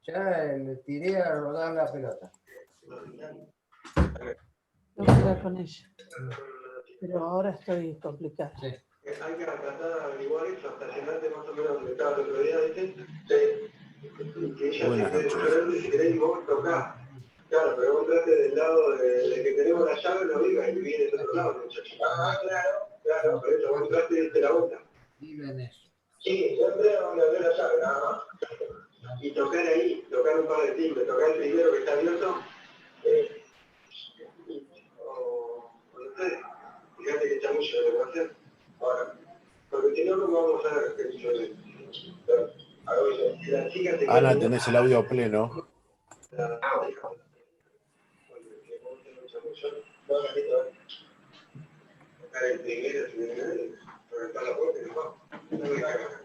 Ya le tiré a rodar la pelota. Tengo que hablar con ella. Pero ahora estoy complicada. Sí. Hay que tratar de averiguar eso, hasta llenarte más o menos donde estaba el otro día, ¿viste? Sí. Y que ella Buenas se quede noches. esperando y si querés y vos tocás. Claro, pero vos trates del lado de que tenemos la llave, no digas, y viene del otro lado, muchacho. Ah, claro, por eso vos trates y diste la vuelta. Vive en eso. Sí, siempre donde abrió la llave, nada más. Y tocar ahí, tocar un par de timbres, tocar el primero que está abierto, o no sé, fíjate que chamullo lo que va a hacer. Ahora, porque si no, ¿cómo vamos a ver qué yo le a ver, si la chica te Ana, quiere, tenés el audio a pleno. tocar el primero, si viene reventar la puerta y no va. No me cagas.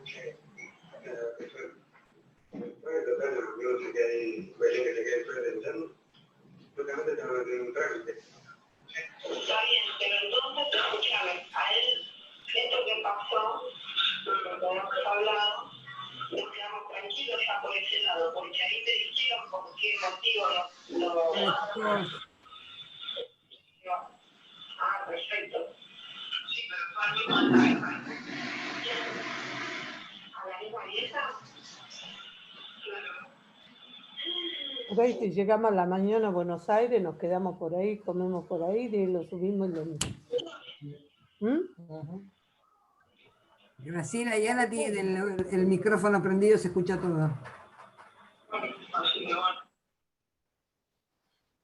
Puede tocar los minutos que hay, Belén que se quede enfrente del terno. Justamente tengo que tener un trámite. Está bien, pero entonces, escúchame, a él, esto que pasó, lo que hemos hablado, nos quedamos tranquilos ya por ese lado, porque ahí te dijeron por qué motivo no. Ah, perfecto. Sí, pero fue al mismo tiempo. ¿A la misma vieja? Claro. Por ahí si llegamos a la mañana a Buenos Aires, nos quedamos por ahí, comemos por ahí, y lo subimos y lo... Graciela y Ana tienen el micrófono prendido, se escucha todo.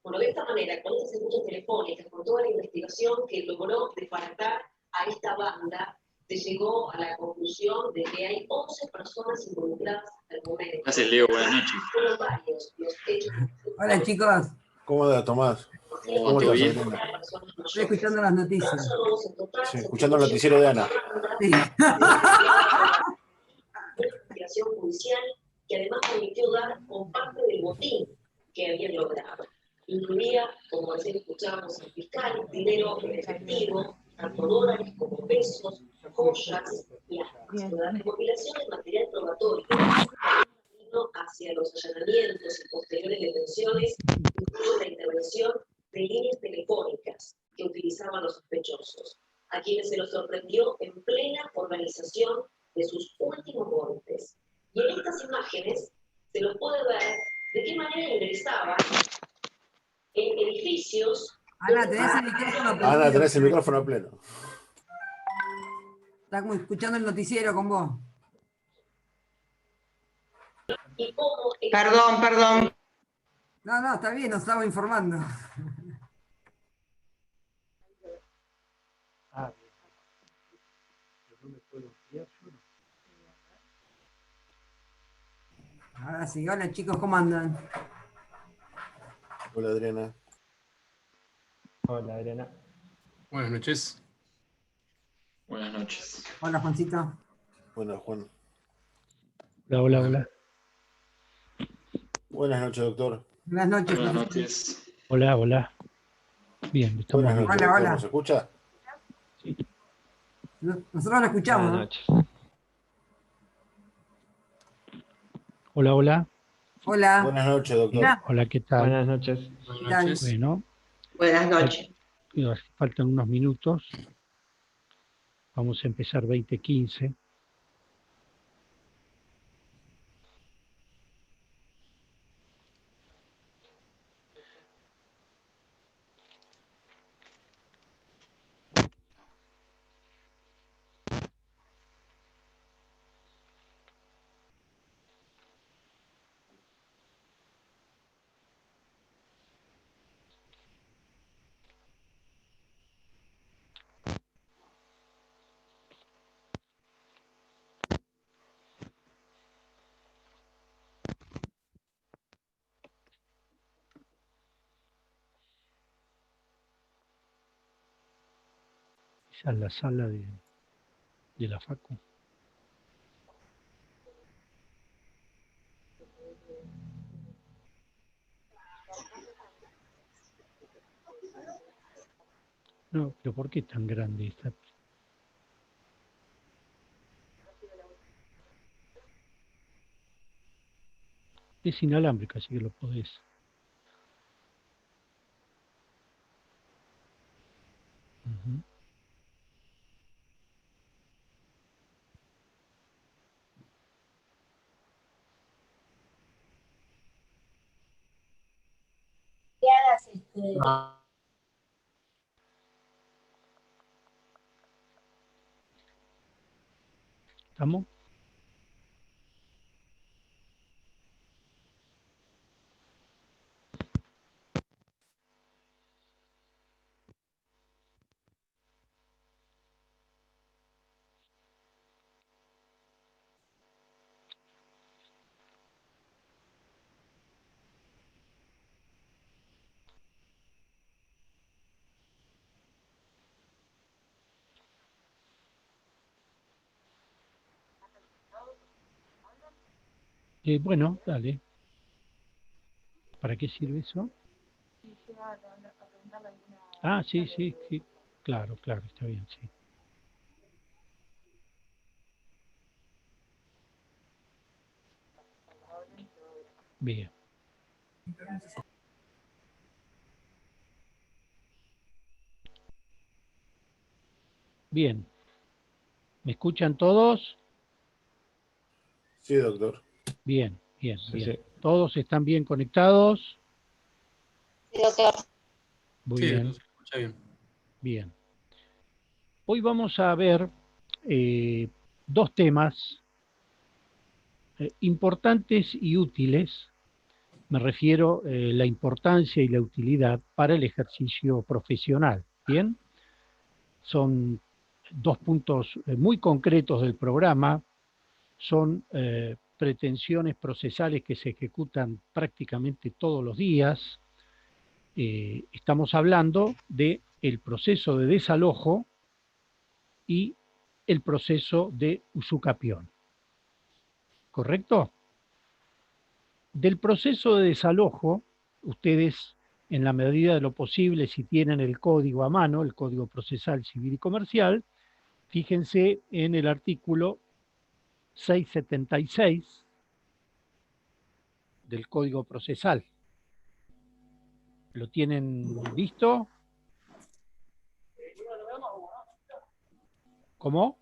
Bueno, de esta manera, con esas escuchas telefónicas, con toda la investigación que logró desbaratar a esta banda, se llegó a la conclusión de que hay 11 personas involucradas hasta el momento. Gracias, Leo. Buenas noches. Fueron varios los hechos. Hola chicos, ¿Cómo andas, Tomás? ¿Cómo ¿Todo estás, bien? Adriana? estoy escuchando las noticias. Sí, escuchando el noticiero de Ana. Sí. Investigación judicial que además permitió dar con parte del botín que habían logrado. Incluía, como recién escuchábamos al fiscal, dinero en efectivo, tanto dólares como pesos, joyas y armas. La recopilación de material probatorio hacia los allanamientos y posteriores detenciones incluye la intervención de líneas telefónicas que utilizaban los sospechosos, a quienes se los sorprendió en plena organización de sus últimos golpes. Y en estas imágenes se los puede ver de qué manera ingresaban en edificios. Ana, tenés el micrófono prendido. Ana, tenés el micrófono a pleno. Está como escuchando el noticiero con vos. Y cómo Perdón. No, está bien, nos estaba informando. Ahora sí, hola chicos, ¿cómo andan? Hola, Adriana. Hola, Adriana. Buenas noches. Buenas noches. Hola Juancito. Buenas, Juan. Hola. Buenas noches, doctor. Buenas noches. Buenas profesor. noches. Hola. Bien, estamos Buenas bien. noches, Hola, doctor. hola. ¿Nos escucha? Nosotros lo escuchamos. Buenas noches. Hola. Hola. Buenas noches, doctor. Mira, Hola, ¿qué tal? Buenas noches. Buenas noches. Bueno, Buenas noches. faltan unos minutos. Vamos a empezar 20:15. Esa es la sala de la Facu. No, pero ¿por qué tan grande esta? Es inalámbrica, así que lo podés. Ujú. ¿Estamos? Bueno, dale. ¿Para qué sirve eso? Ah, sí, sí, sí. Claro, claro, está bien, sí. Bien. Bien. ¿Me escuchan todos? Sí, doctor. Bien, bien, Sí, bien. sí. ¿Todos están bien conectados? Sí, doctor. Muy Sí, bien, se escucha bien. bien. Hoy vamos a ver dos temas importantes y útiles. Me refiero la importancia y la utilidad para el ejercicio profesional. ¿Bien? Son dos puntos muy concretos del programa. Son pretensiones procesales que se ejecutan prácticamente todos los días. Estamos hablando de el proceso de desalojo y el proceso de usucapión. ¿Correcto? Del proceso de desalojo, ustedes, en la medida de lo posible, si tienen el código a mano, el Código Procesal Civil y Comercial, fíjense en el artículo 676 del Código Procesal. ¿Lo tienen visto? ¿Cómo?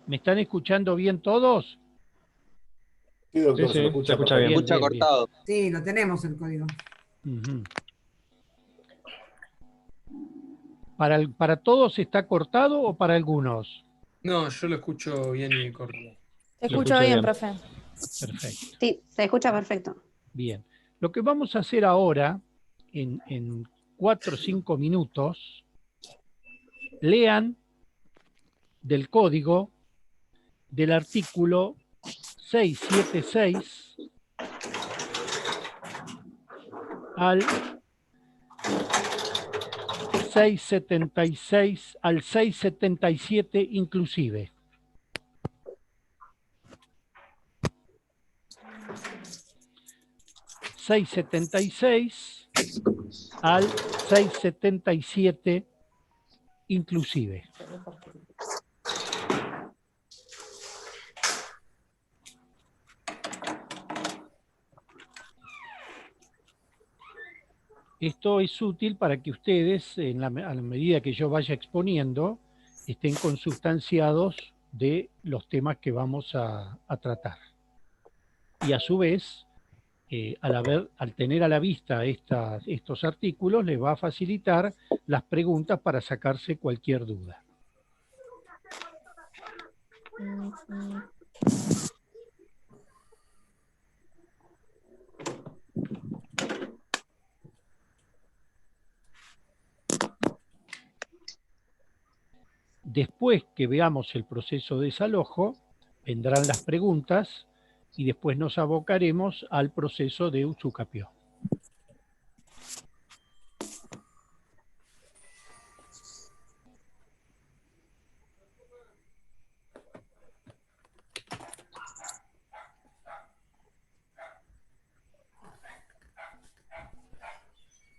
¿Me están escuchando bien todos? Sí, doctor, Sí, se lo sí, se escucha escucha perfecto. bien. Sí, lo tenemos el código. Uh-huh. ¿Para todos está cortado o para algunos? No, yo lo escucho bien y corto. Se Lo escucha escucho bien, bien. profe. Perfecto. Sí, se escucha perfecto. Bien. Lo que vamos a hacer ahora, en 4 o 5 minutos, lean del código del artículo 676 al 676 al 677 inclusive. ...676 al 677 inclusive. Esto es útil para que ustedes, a la medida que yo vaya exponiendo, estén consustanciados de los temas que vamos a tratar. Y a su vez, al tener a la vista estos artículos, les va a facilitar las preguntas para sacarse cualquier duda. Después que veamos el proceso de desalojo, vendrán las preguntas y después nos abocaremos al proceso de usucapión.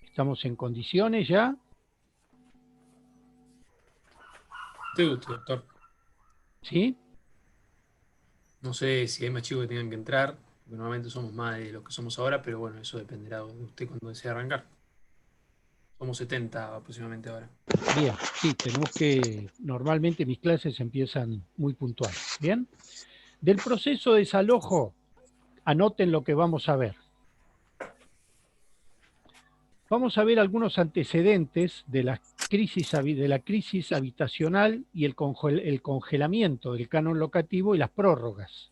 ¿Estamos en condiciones ya? Sí, doctor. ¿Sí? No sé si hay más chicos que tengan que entrar, porque normalmente somos más de lo que somos ahora, pero bueno, eso dependerá de usted cuando desee arrancar. Somos 70 aproximadamente ahora. Bien, sí, tenemos que, normalmente mis clases empiezan muy puntuales. Bien, del proceso de desalojo, anoten lo que vamos a ver. Vamos a ver algunos antecedentes de la crisis habitacional y el congelamiento del canon locativo y las prórrogas.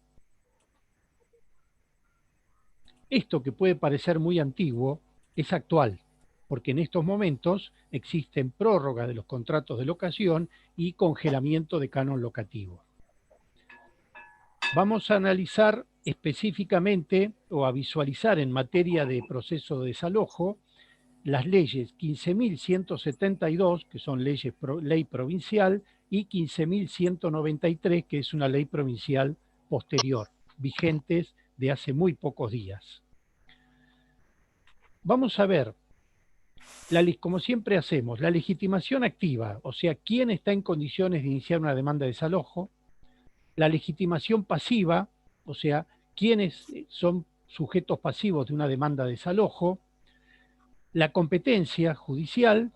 Esto que puede parecer muy antiguo es actual, porque en estos momentos existen prórrogas de los contratos de locación y congelamiento de canon locativo. Vamos a analizar específicamente o a visualizar en materia de proceso de desalojo las leyes 15.172, que son ley provincial, y 15.193, que es una ley provincial posterior, vigentes de hace muy pocos días. Vamos a ver, como siempre hacemos, la legitimación activa, o sea, quién está en condiciones de iniciar una demanda de desalojo, la legitimación pasiva, o sea, quiénes son sujetos pasivos de una demanda de desalojo, la competencia judicial,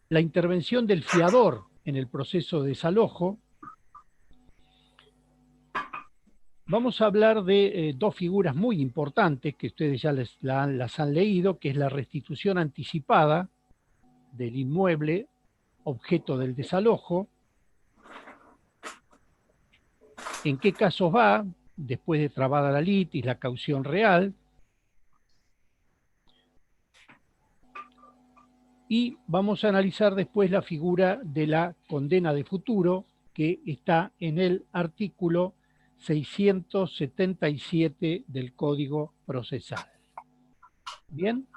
la intervención del fiador en el proceso de desalojo. Vamos a hablar de dos figuras muy importantes que ustedes ya las han leído, que es la restitución anticipada del inmueble objeto del desalojo, en qué casos va, después de trabada la litis, la caución real, y vamos a analizar después la figura de la condena de futuro, que está en el artículo 677 del Código Procesal. ¿Bien?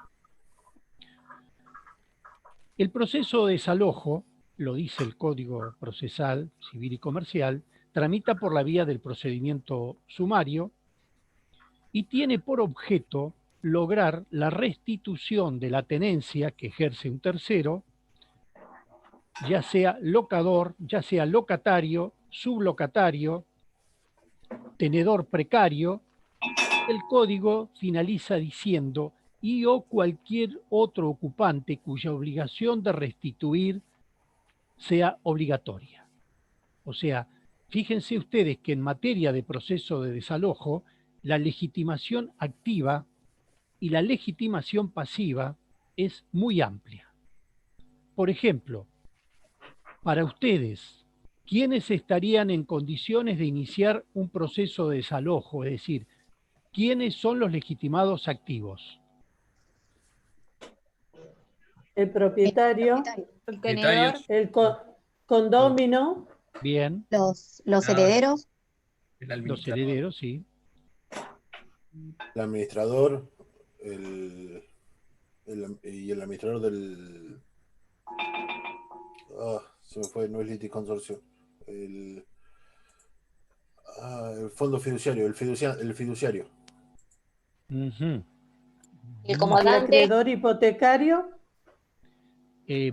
El proceso de desalojo, lo dice el Código Procesal Civil y Comercial, tramita por la vía del procedimiento sumario y tiene por objeto lograr la restitución de la tenencia que ejerce un tercero, ya sea locador, ya sea locatario, sublocatario, tenedor precario. El código finaliza diciendo y o cualquier otro ocupante cuya obligación de restituir sea obligatoria. O sea, fíjense ustedes que en materia de proceso de desalojo, la legitimación activa y la legitimación pasiva es muy amplia. Por ejemplo, para ustedes, ¿quiénes estarían en condiciones de iniciar un proceso de desalojo? Es decir, ¿quiénes son los legitimados activos? El propietario, El tenedor, el condómino, Bien, los Ah, herederos, el los administrador. herederos, sí. El administrador y el administrador del... se me fue, no es litis consorcio. El fondo fiduciario, el fiduciario. el el comodante, acreedor hipotecario,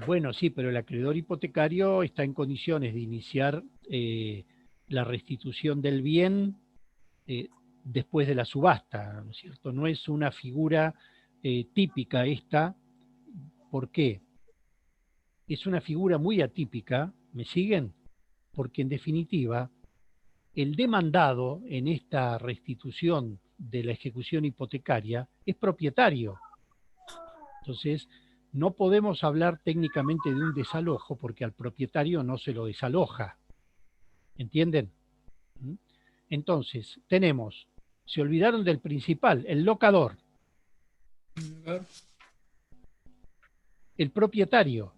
Bueno, sí, pero el acreedor hipotecario está en condiciones de iniciar la restitución del bien después de la subasta, ¿no es cierto? No es una figura típica esta. ¿Por qué? Es una figura muy atípica, ¿me siguen? Porque en definitiva, el demandado en esta restitución de la ejecución hipotecaria es propietario. Entonces, no podemos hablar técnicamente de un desalojo porque al propietario no se lo desaloja. ¿Entienden? Entonces, tenemos, se olvidaron del principal, el locador, el propietario,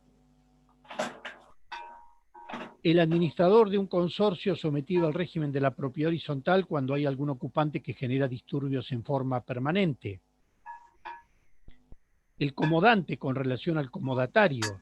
el administrador de un consorcio sometido al régimen de la propiedad horizontal cuando hay algún ocupante que genera disturbios en forma permanente, el comodante con relación al comodatario,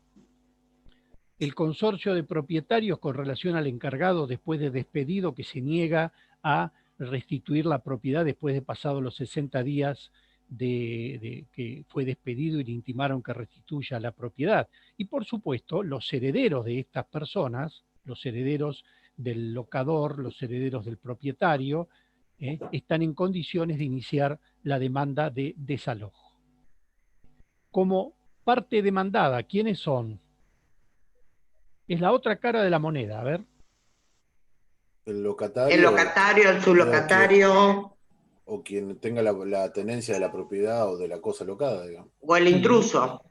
el consorcio de propietarios con relación al encargado después de despedido que se niega a restituir la propiedad después de pasados los 60 días de que fue despedido y le intimaron que restituya la propiedad. Y por supuesto, los herederos de estas personas, los herederos del locador, los herederos del propietario, están en condiciones de iniciar la demanda de desalojo. Como parte demandada, ¿quiénes son? Es la otra cara de la moneda, a ver. El locatario. El locatario, el sublocatario. O quien tenga la tenencia de la propiedad o de la cosa locada, digamos. O el intruso.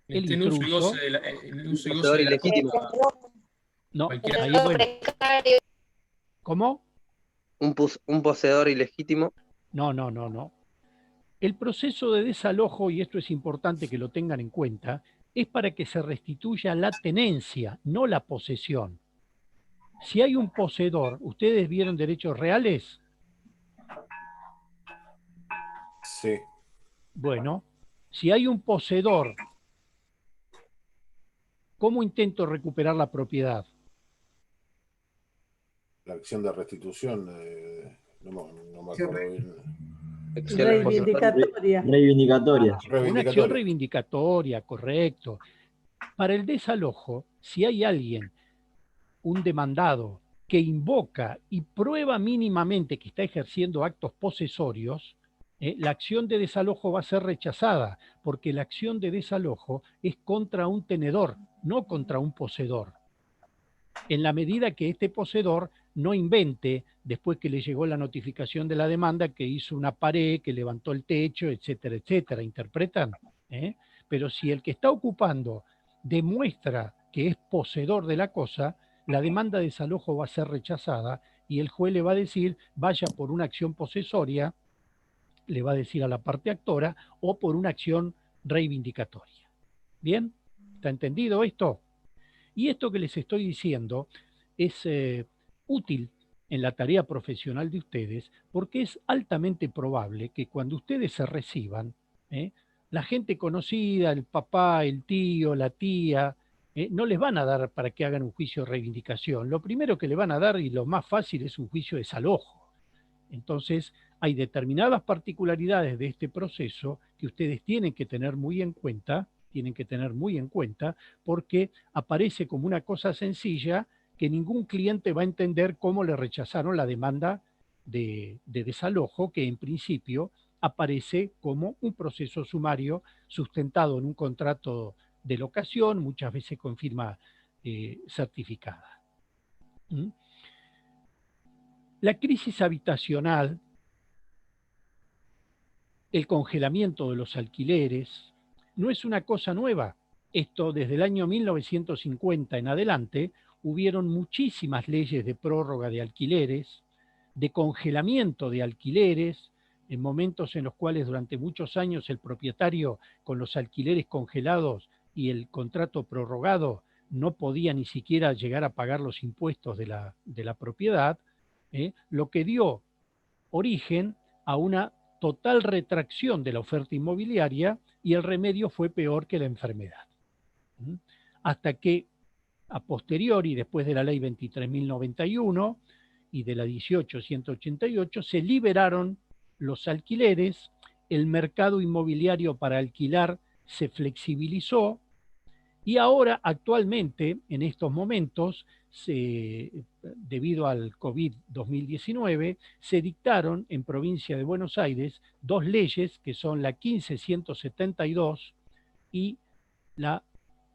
El Tiene uso y intruso. goce de la, el uso y goce Poseedor de la ilegítimo. No, Cualquiera. ahí bueno. ¿Cómo? Un poseedor ilegítimo. No. El proceso de desalojo, y esto es importante que lo tengan en cuenta, es para que se restituya la tenencia, no la posesión. Si hay un poseedor, ¿ustedes vieron derechos reales? Sí. Bueno, si hay un poseedor, ¿cómo intento recuperar la propiedad? La acción de restitución, no me acuerdo bien. Reivindicatoria. Una acción reivindicatoria, correcto. Para el desalojo, si hay alguien, un demandado, que invoca y prueba mínimamente que está ejerciendo actos posesorios, la acción de desalojo va a ser rechazada, porque la acción de desalojo es contra un tenedor, no contra un poseedor. En la medida que este poseedor no invente, después que le llegó la notificación de la demanda, que hizo una pared, que levantó el techo, etcétera, etcétera. ¿Interpretan? Pero si el que está ocupando demuestra que es poseedor de la cosa, la demanda de desalojo va a ser rechazada y el juez le va a decir, vaya por una acción posesoria, le va a decir a la parte actora, o por una acción reivindicatoria. ¿Bien? ¿Está entendido esto? Y esto que les estoy diciendo es útil en la tarea profesional de ustedes, porque es altamente probable que cuando ustedes se reciban, la gente conocida, el papá, el tío, la tía, no les van a dar para que hagan un juicio de reivindicación. Lo primero que le van a dar, y lo más fácil, es un juicio de desalojo. Entonces, hay determinadas particularidades de este proceso que ustedes tienen que tener muy en cuenta, porque aparece como una cosa sencilla que ningún cliente va a entender cómo le rechazaron la demanda de desalojo, que en principio aparece como un proceso sumario sustentado en un contrato de locación, muchas veces con firma certificada. La crisis habitacional, el congelamiento de los alquileres, no es una cosa nueva. Esto desde el año 1950 en adelante hubieron muchísimas leyes de prórroga de alquileres, de congelamiento de alquileres, en momentos en los cuales durante muchos años el propietario con los alquileres congelados y el contrato prorrogado no podía ni siquiera llegar a pagar los impuestos de la propiedad, lo que dio origen a una total retracción de la oferta inmobiliaria, y el remedio fue peor que la enfermedad. Hasta que a posteriori, después de la ley 23.091 y de la 18.188, se liberaron los alquileres, el mercado inmobiliario para alquilar se flexibilizó, y ahora actualmente, en estos momentos, debido al COVID-2019, se dictaron en provincia de Buenos Aires dos leyes, que son la 15.172 y la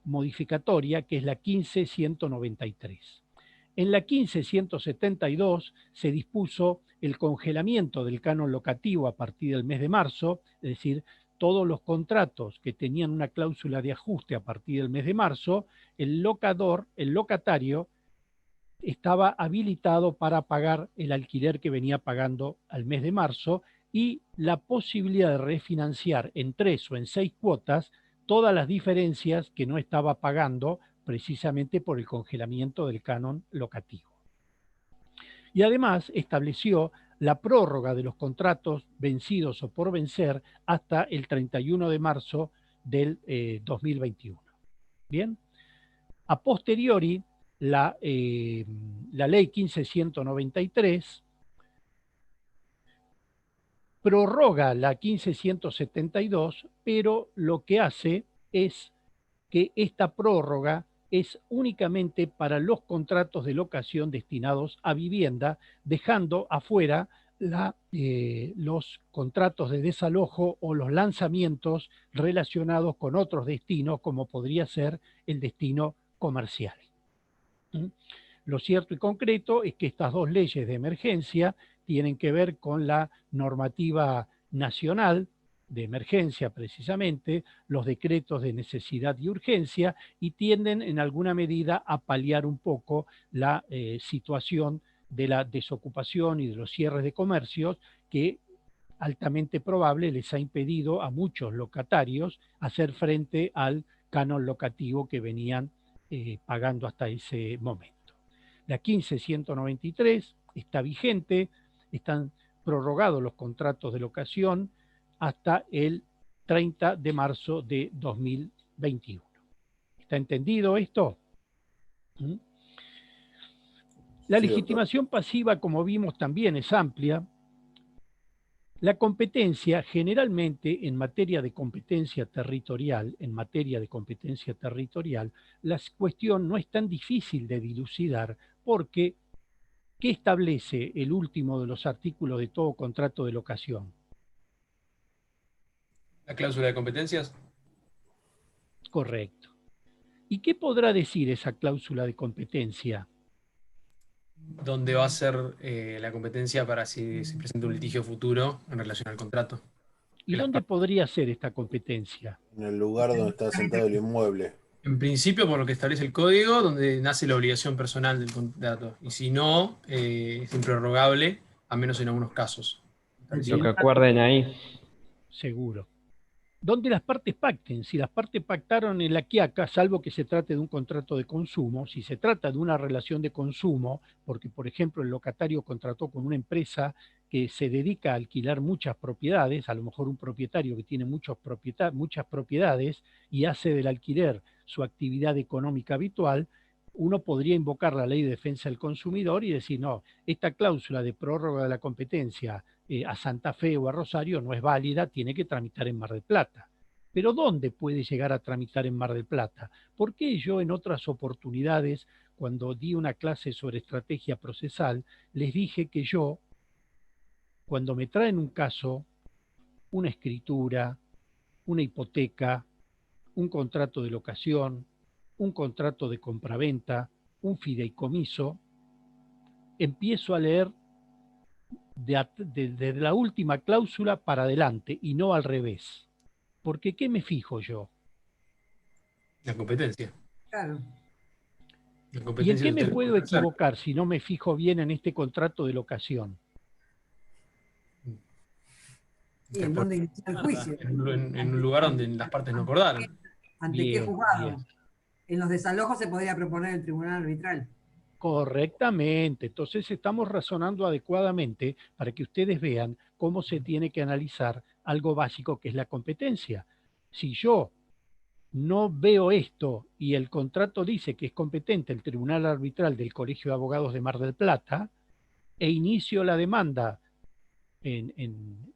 modificatoria, que es la 15.193. En la 15.172 se dispuso el congelamiento del canon locativo a partir del mes de marzo, es decir, todos los contratos que tenían una cláusula de ajuste a partir del mes de marzo, el locatario, estaba habilitado para pagar el alquiler que venía pagando al mes de marzo, y la posibilidad de refinanciar en 3 o en 6 cuotas todas las diferencias que no estaba pagando precisamente por el congelamiento del canon locativo. Y además estableció la prórroga de los contratos vencidos o por vencer hasta el 31 de marzo del 2021. Bien, a posteriori, la ley 15.193 prorroga la 15.172, pero lo que hace es que esta prórroga es únicamente para los contratos de locación destinados a vivienda, dejando afuera los contratos de desalojo o los lanzamientos relacionados con otros destinos, como podría ser el destino comercial. ¿Mm? Lo cierto y concreto es que estas dos leyes de emergencia tienen que ver con la normativa nacional de emergencia precisamente, los decretos de necesidad y urgencia, y tienden en alguna medida a paliar un poco la situación de la desocupación y de los cierres de comercios que altamente probable les ha impedido a muchos locatarios hacer frente al canon locativo que venían pagando hasta ese momento. La 15193 está vigente, están prorrogados los contratos de locación hasta el 30 de marzo de 2021. ¿Está entendido esto? ¿Mm? La legitimación pasiva, como vimos, también es amplia. La competencia, generalmente en materia de competencia territorial, la cuestión no es tan difícil de dilucidar porque ¿qué establece el último de los artículos de todo contrato de locación? ¿La cláusula de competencias? Correcto. ¿Y qué podrá decir esa cláusula de competencia? ¿Dónde va a ser la competencia para si se presenta un litigio futuro en relación al contrato? ¿Y dónde podría ser esta competencia? En el lugar donde está asentado el inmueble. En principio, por lo que establece el código, donde nace la obligación personal del contrato. Y si no, es improrrogable, a menos en algunos casos. Lo que acuerden ahí. Seguro. Donde las partes pacten. Si las partes pactaron en la quiaca, salvo que se trate de un contrato de consumo, si se trata de una relación de consumo, porque por ejemplo el locatario contrató con una empresa que se dedica a alquilar muchas propiedades, a lo mejor un propietario que tiene muchas propiedades y hace del alquiler su actividad económica habitual, uno podría invocar la ley de defensa del consumidor y decir, no, esta cláusula de prórroga de la competencia a Santa Fe o a Rosario no es válida, tiene que tramitar en Mar del Plata. Pero ¿dónde puede llegar a tramitar en Mar del Plata? ¿Por qué yo en otras oportunidades, cuando di una clase sobre estrategia procesal, les dije que yo, cuando me traen un caso, una escritura, una hipoteca, un contrato de locación, un contrato de compraventa, un fideicomiso, empiezo a leer desde la última cláusula para adelante y no al revés? Porque ¿qué me fijo yo? La competencia. Claro. ¿Y en qué me puedo equivocar si no me fijo bien en este contrato de locación? ¿Y en dónde inicia el juicio? En un lugar donde las partes no acordaron. ¿Ante Bien, qué juzgado? bien. En los desalojos se podría proponer el tribunal arbitral. Correctamente. Entonces estamos razonando adecuadamente para que ustedes vean cómo se tiene que analizar algo básico que es la competencia. Si yo no veo esto y el contrato dice que es competente el tribunal arbitral del Colegio de Abogados de Mar del Plata e inicio la demanda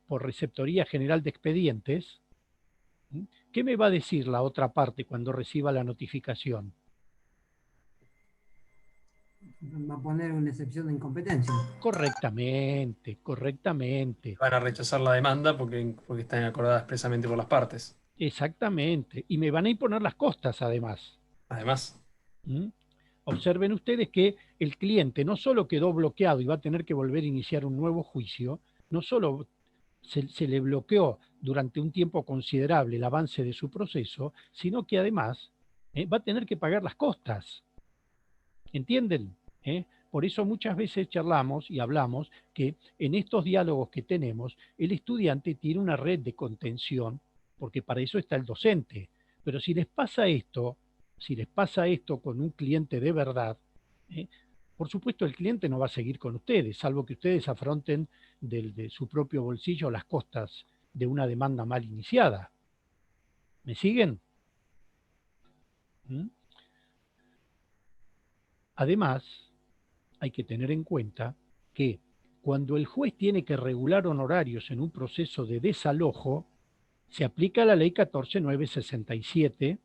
por receptoría general de expedientes, ¿qué me va a decir la otra parte cuando reciba la notificación? Va a poner una excepción de incompetencia. Correctamente, correctamente. Van a rechazar la demanda porque están acordadas expresamente por las partes. Exactamente. Y me van a imponer las costas, además. Además. Observen ustedes que el cliente no solo quedó bloqueado y va a tener que volver a iniciar un nuevo juicio, no solo se le bloqueó durante un tiempo considerable el avance de su proceso, sino que además va a tener que pagar las costas. ¿Entienden? Por eso muchas veces charlamos y hablamos que en estos diálogos que tenemos, el estudiante tiene una red de contención, porque para eso está el docente. Pero si les pasa esto con un cliente de verdad, por supuesto el cliente no va a seguir con ustedes, salvo que ustedes afronten de su propio bolsillo las costas de una demanda mal iniciada. ¿Me siguen? Además, hay que tener en cuenta que cuando el juez tiene que regular honorarios en un proceso de desalojo, se aplica la ley 14967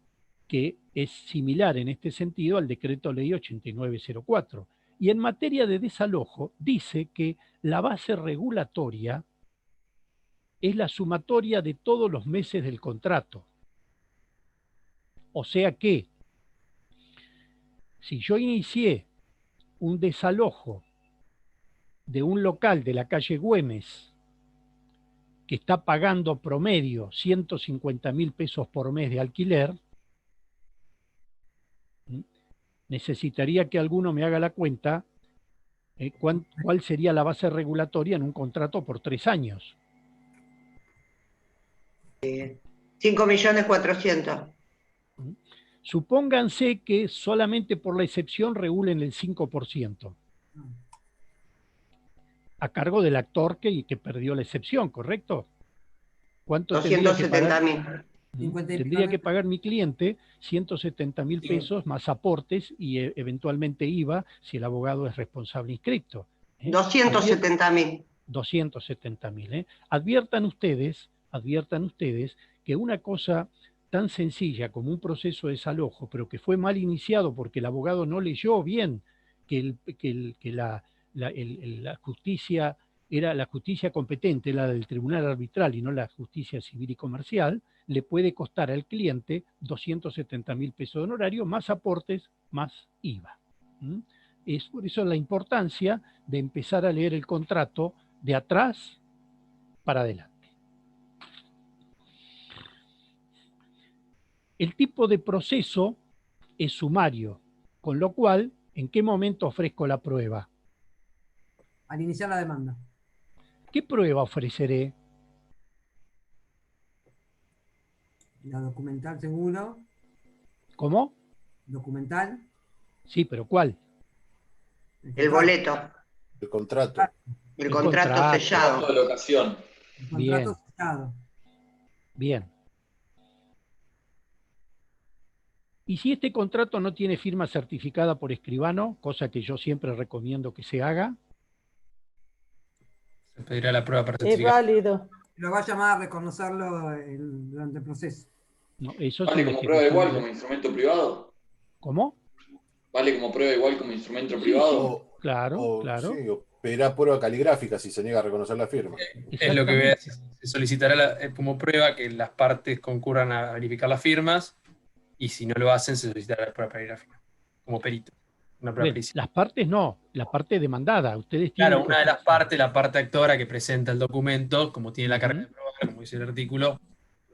que es similar en este sentido al decreto ley 8904. Y en materia de desalojo dice que la base regulatoria es la sumatoria de todos los meses del contrato. O sea que, si yo inicié un desalojo de un local de la calle Güemes que está pagando promedio 150.000 pesos por mes de alquiler, necesitaría que alguno me haga la cuenta cuál sería la base regulatoria en un contrato por 3 años. 5.400.000. Supónganse que solamente por la excepción regulen el 5%. A cargo del actor que perdió la excepción, ¿correcto? ¿Cuánto 270.000. tendría que pagar mi cliente? 170.000 pesos más aportes y eventualmente IVA si el abogado es responsable inscripto. 270.000. 270.000. Adviertan ustedes que una cosa tan sencilla como un proceso de desalojo, pero que fue mal iniciado porque el abogado no leyó bien que la justicia era la justicia competente, la del tribunal arbitral y no la justicia civil y comercial, le puede costar al cliente 270.000 pesos de honorario, más aportes, más IVA. Es por eso la importancia de empezar a leer el contrato de atrás para adelante. El tipo de proceso es sumario, con lo cual, ¿en qué momento ofrezco la prueba? Al iniciar la demanda. ¿Qué prueba ofreceré? La documental seguro. ¿Cómo? Documental. Sí, pero ¿cuál? El boleto. El contrato. El contrato sellado. Contrato de locación. El contrato Bien. sellado. Bien. Y si este contrato no tiene firma certificada por escribano, cosa que yo siempre recomiendo que se haga, Se pedirá la prueba para Es certificar. válido. Lo va a llamar a reconocerlo durante el proceso. no, eso ¿Vale sí como es prueba igual ejecución. como instrumento privado? ¿Cómo? ¿Vale como prueba igual como instrumento Sí, privado? Claro, claro. Sí, o pedirá prueba caligráfica si se niega a reconocer la firma. Es lo que voy a decir. Se solicitará como prueba que las partes concurran a verificar las firmas y si no lo hacen se solicitará la prueba caligráfica como perito. Una prueba Bien, pericial. las partes no, la parte demandada. Ustedes Claro, tienen que una de las ofrecer- partes, la parte actora que presenta el documento, como tiene la carga de prueba, como dice el artículo,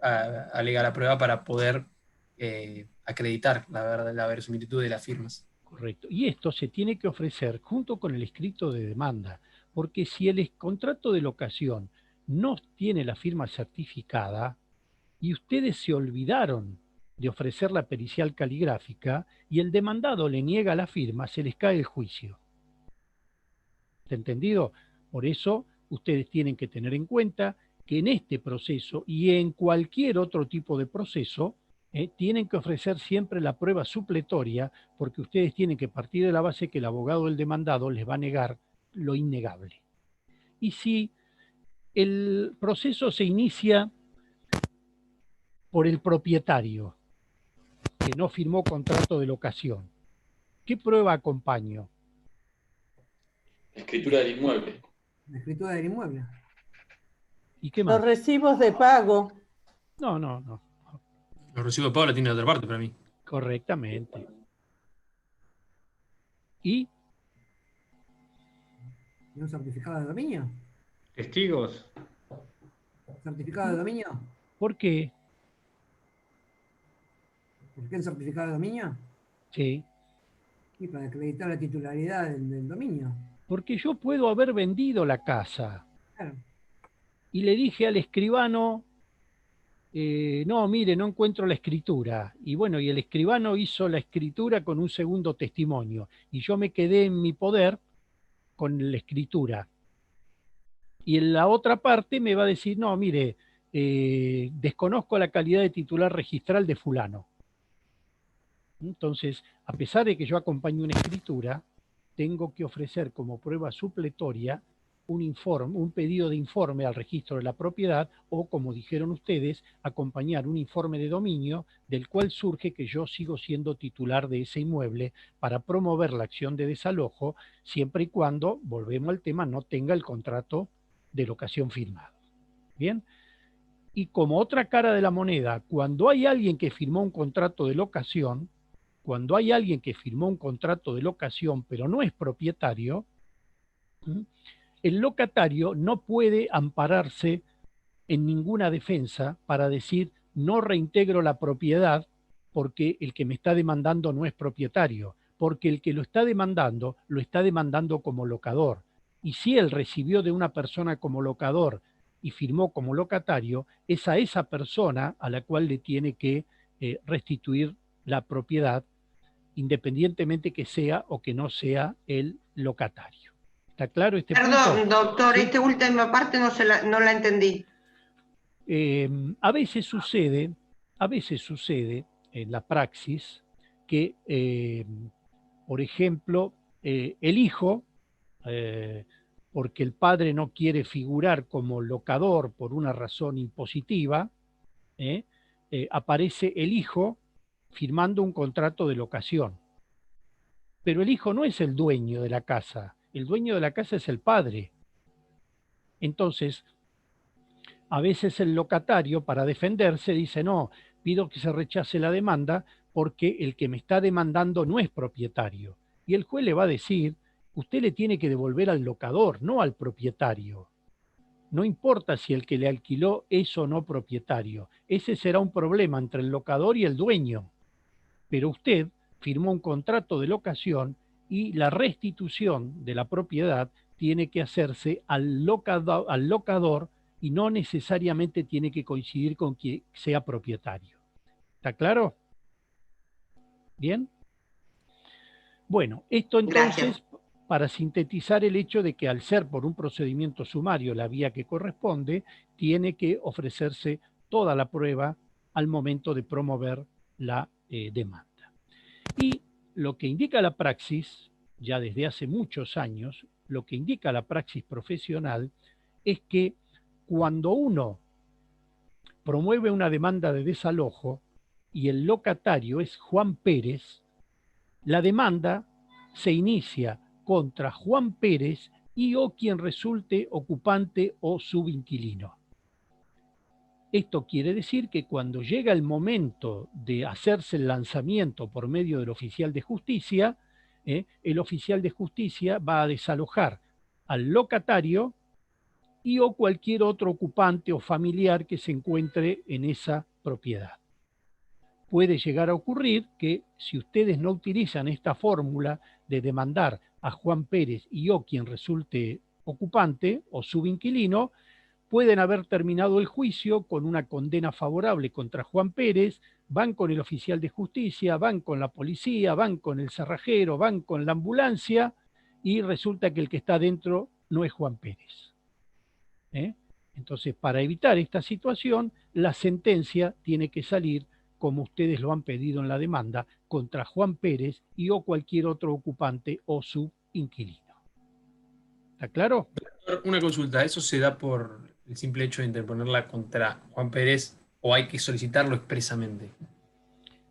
alega la prueba para poder acreditar la verosimilitud de las firmas. Correcto. Y esto se tiene que ofrecer junto con el escrito de demanda, porque si el contrato de locación no tiene la firma certificada y ustedes se olvidaron de ofrecer la pericial caligráfica y el demandado le niega la firma, se les cae el juicio. ¿Está entendido? Por eso ustedes tienen que tener en cuenta que en este proceso y en cualquier otro tipo de proceso, tienen que ofrecer siempre la prueba supletoria, porque ustedes tienen que partir de la base que el abogado del demandado les va a negar lo innegable. Y si el proceso se inicia por el propietario, que no firmó contrato de locación, ¿qué prueba acompaño? La escritura del inmueble. La escritura del inmueble. ¿Y qué Los más? recibos de pago. No. Los recibos de pago la tiene de otra parte para mí. Correctamente. ¿Y? ¿Y un certificado de dominio? ¿Testigos? ¿Certificado de dominio? ¿Por qué? ¿Por qué el certificado de dominio? Sí. Y para acreditar la titularidad del dominio. Porque yo puedo haber vendido la casa Claro. y le dije al escribano, no, mire, no encuentro la escritura. Y bueno, y el escribano hizo la escritura con un segundo testimonio. Y yo me quedé en mi poder con la escritura. Y en la otra parte me va a decir, no, mire, desconozco la calidad de titular registral de fulano. Entonces, a pesar de que yo acompañe una escritura, tengo que ofrecer como prueba supletoria un informe, un pedido de informe al registro de la propiedad o, como dijeron ustedes, acompañar un informe de dominio del cual surge que yo sigo siendo titular de ese inmueble para promover la acción de desalojo siempre y cuando, volvemos al tema, no tenga el contrato de locación firmado. ¿Bien? Y como otra cara de la moneda, cuando hay alguien que firmó un contrato de locación, pero no es propietario, el locatario no puede ampararse en ninguna defensa para decir no reintegro la propiedad porque el que me está demandando no es propietario, porque el que lo está demandando como locador. Y si él recibió de una persona como locador y firmó como locatario, es a esa persona a la cual le tiene que restituir la propiedad, independientemente que sea o que no sea el locatario. ¿Está claro este punto? Perdón, doctor, ¿Sí? esta última parte no la entendí. A veces sucede en la praxis que, por ejemplo, el hijo, porque el padre no quiere figurar como locador por una razón impositiva, aparece el hijo firmando un contrato de locación. Pero el hijo no es el dueño de la casa, el dueño de la casa es el padre. Entonces, a veces el locatario, para defenderse, dice, no, pido que se rechace la demanda porque el que me está demandando no es propietario. Y el juez le va a decir, usted le tiene que devolver al locador, no al propietario. No importa si el que le alquiló es o no propietario. Ese será un problema entre el locador y el dueño. Pero usted firmó un contrato de locación y la restitución de la propiedad tiene que hacerse al locador y no necesariamente tiene que coincidir con que sea propietario. ¿Está claro? ¿Bien? Bueno, esto entonces, Gracias. para sintetizar el hecho de que al ser por un procedimiento sumario la vía que corresponde, tiene que ofrecerse toda la prueba al momento de promover la demanda. Y lo que indica la praxis, ya desde hace muchos años, lo que indica la praxis profesional es que cuando uno promueve una demanda de desalojo y el locatario es Juan Pérez, la demanda se inicia contra Juan Pérez y o quien resulte ocupante o subinquilino. Esto quiere decir que cuando llega el momento de hacerse el lanzamiento por medio del oficial de justicia, el oficial de justicia va a desalojar al locatario y o cualquier otro ocupante o familiar que se encuentre en esa propiedad. Puede llegar a ocurrir que si ustedes no utilizan esta fórmula de demandar a Juan Pérez y o quien resulte ocupante o subinquilino, pueden haber terminado el juicio con una condena favorable contra Juan Pérez, van con el oficial de justicia, van con la policía, van con el cerrajero, van con la ambulancia y resulta que el que está dentro no es Juan Pérez. Entonces, para evitar esta situación, la sentencia tiene que salir, como ustedes lo han pedido en la demanda, contra Juan Pérez y o cualquier otro ocupante o subinquilino. ¿Está claro? Una consulta, ¿eso se da por el simple hecho de interponerla contra Juan Pérez o hay que solicitarlo expresamente?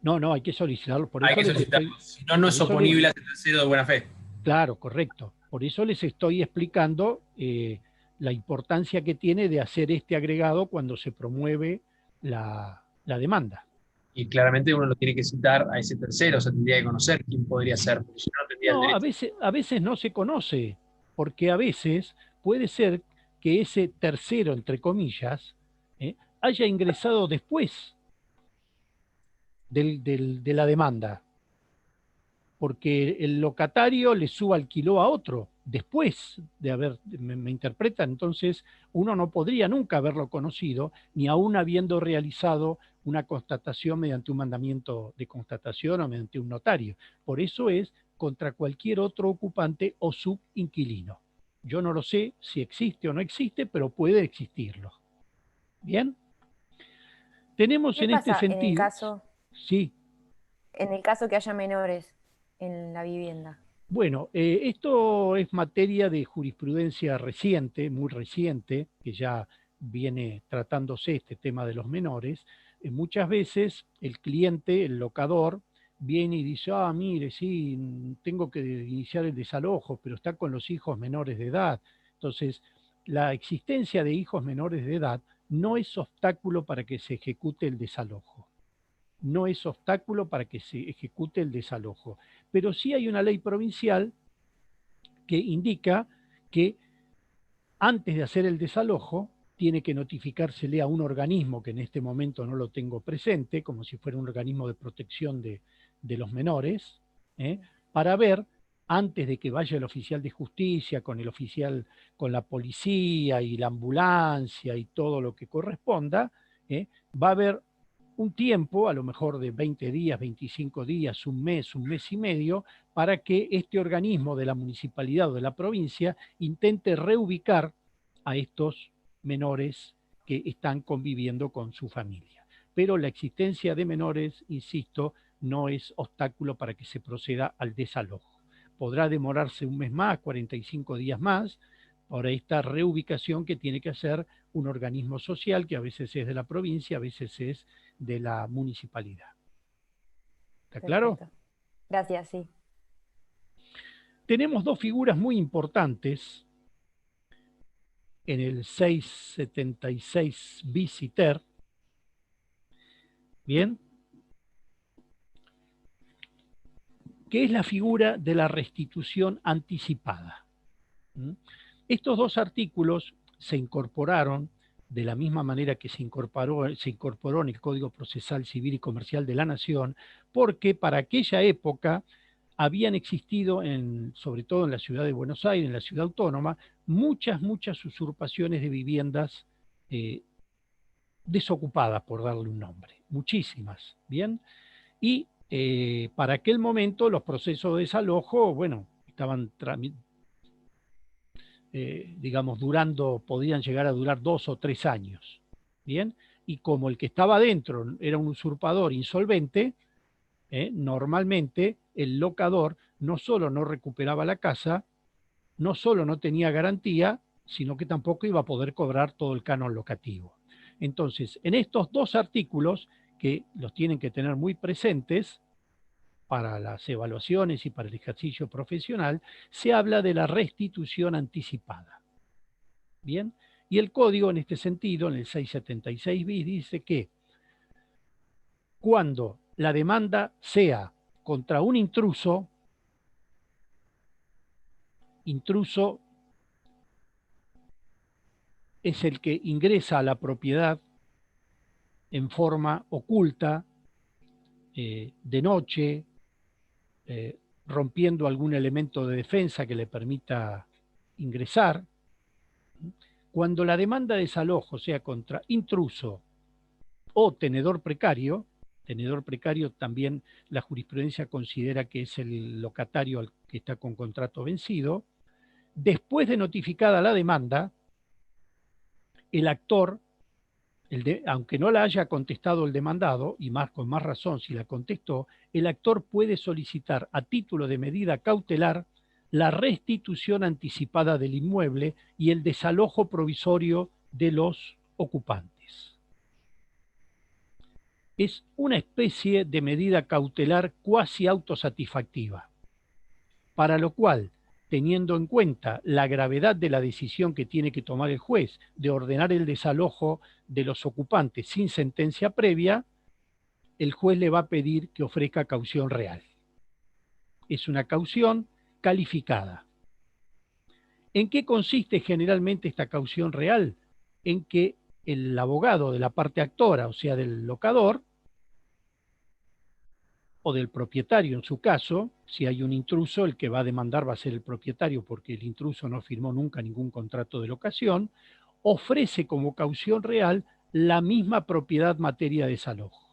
No, hay que solicitarlo. Por Hay eso que solicitarlo, si no, no es oponible a ese tercero de buena fe. Claro, correcto. Por eso les estoy explicando la importancia que tiene de hacer este agregado cuando se promueve la demanda. Y claramente uno lo tiene que citar a ese tercero, o sea, tendría que conocer quién podría ser, porque si no, tendría el derecho. A veces no se conoce, porque a veces puede ser que ese tercero, entre comillas, haya ingresado después de la demanda, porque el locatario le subalquiló a otro después de haber, me interpretan, entonces uno no podría nunca haberlo conocido, ni aún habiendo realizado una constatación mediante un mandamiento de constatación o mediante un notario. Por eso es contra cualquier otro ocupante o subinquilino. Yo no lo sé si existe o no existe, pero puede existirlo. ¿Bien? Tenemos ¿Qué en pasa este sentido... en el caso, Sí. en el caso que haya menores en la vivienda? Bueno, esto es materia de jurisprudencia reciente, muy reciente, que ya viene tratándose este tema de los menores. Muchas veces el cliente, el locador, viene y dice, ah, mire, sí, tengo que iniciar el desalojo, pero está con los hijos menores de edad. Entonces, la existencia de hijos menores de edad no es obstáculo para que se ejecute el desalojo. No es obstáculo para que se ejecute el desalojo. Pero sí hay una ley provincial que indica que antes de hacer el desalojo tiene que notificársele a un organismo que en este momento no lo tengo presente, como si fuera un organismo de protección de los menores, para ver, antes de que vaya el oficial de justicia, con el oficial, con la policía y la ambulancia y todo lo que corresponda, va a haber un tiempo, a lo mejor de 20 días, 25 días, un mes y medio, para que este organismo de la municipalidad o de la provincia intente reubicar a estos menores que están conviviendo con su familia. Pero la existencia de menores, insisto, no es obstáculo para que se proceda al desalojo. Podrá demorarse un mes más, 45 días más, por esta reubicación que tiene que hacer un organismo social, que a veces es de la provincia, a veces es de la municipalidad. ¿Está claro? Perfecto. Gracias, sí. Tenemos dos figuras muy importantes en el 676 bis y ter. Bien. Que es la figura de la restitución anticipada. Estos dos artículos se incorporaron de la misma manera que se incorporó en el Código Procesal Civil y Comercial de la Nación, porque para aquella época habían existido, sobre todo en la ciudad de Buenos Aires, en la ciudad autónoma, muchas usurpaciones de viviendas desocupadas, por darle un nombre, muchísimas, ¿bien? Y para aquel momento los procesos de desalojo, bueno, estaban digamos, podían llegar a durar 2 o 3 años, ¿bien? Y como el que estaba adentro era un usurpador insolvente, normalmente el locador no solo no recuperaba la casa, no solo no tenía garantía, sino que tampoco iba a poder cobrar todo el canon locativo. Entonces, en estos dos artículos, que los tienen que tener muy presentes, para las evaluaciones y para el ejercicio profesional, se habla de la restitución anticipada. ¿Bien? Y el código en este sentido, en el 676 bis, dice que cuando la demanda sea contra un intruso es el que ingresa a la propiedad en forma oculta, de noche, rompiendo algún elemento de defensa que le permita ingresar. Cuando la demanda de desalojo sea contra intruso o tenedor precario también la jurisprudencia considera que es el locatario al que está con contrato vencido, después de notificada la demanda, el actor, aunque no la haya contestado el demandado, y con más razón si la contestó, el actor puede solicitar a título de medida cautelar la restitución anticipada del inmueble y el desalojo provisorio de los ocupantes. Es una especie de medida cautelar cuasi autosatisfactiva, para lo cual, teniendo en cuenta la gravedad de la decisión que tiene que tomar el juez de ordenar el desalojo de los ocupantes sin sentencia previa, el juez le va a pedir que ofrezca caución real. Es una caución calificada. ¿En qué consiste generalmente esta caución real? En que el abogado de la parte actora, o sea, del locador, o del propietario en su caso, si hay un intruso, el que va a demandar va a ser el propietario porque el intruso no firmó nunca ningún contrato de locación, ofrece como caución real la misma propiedad materia de desalojo.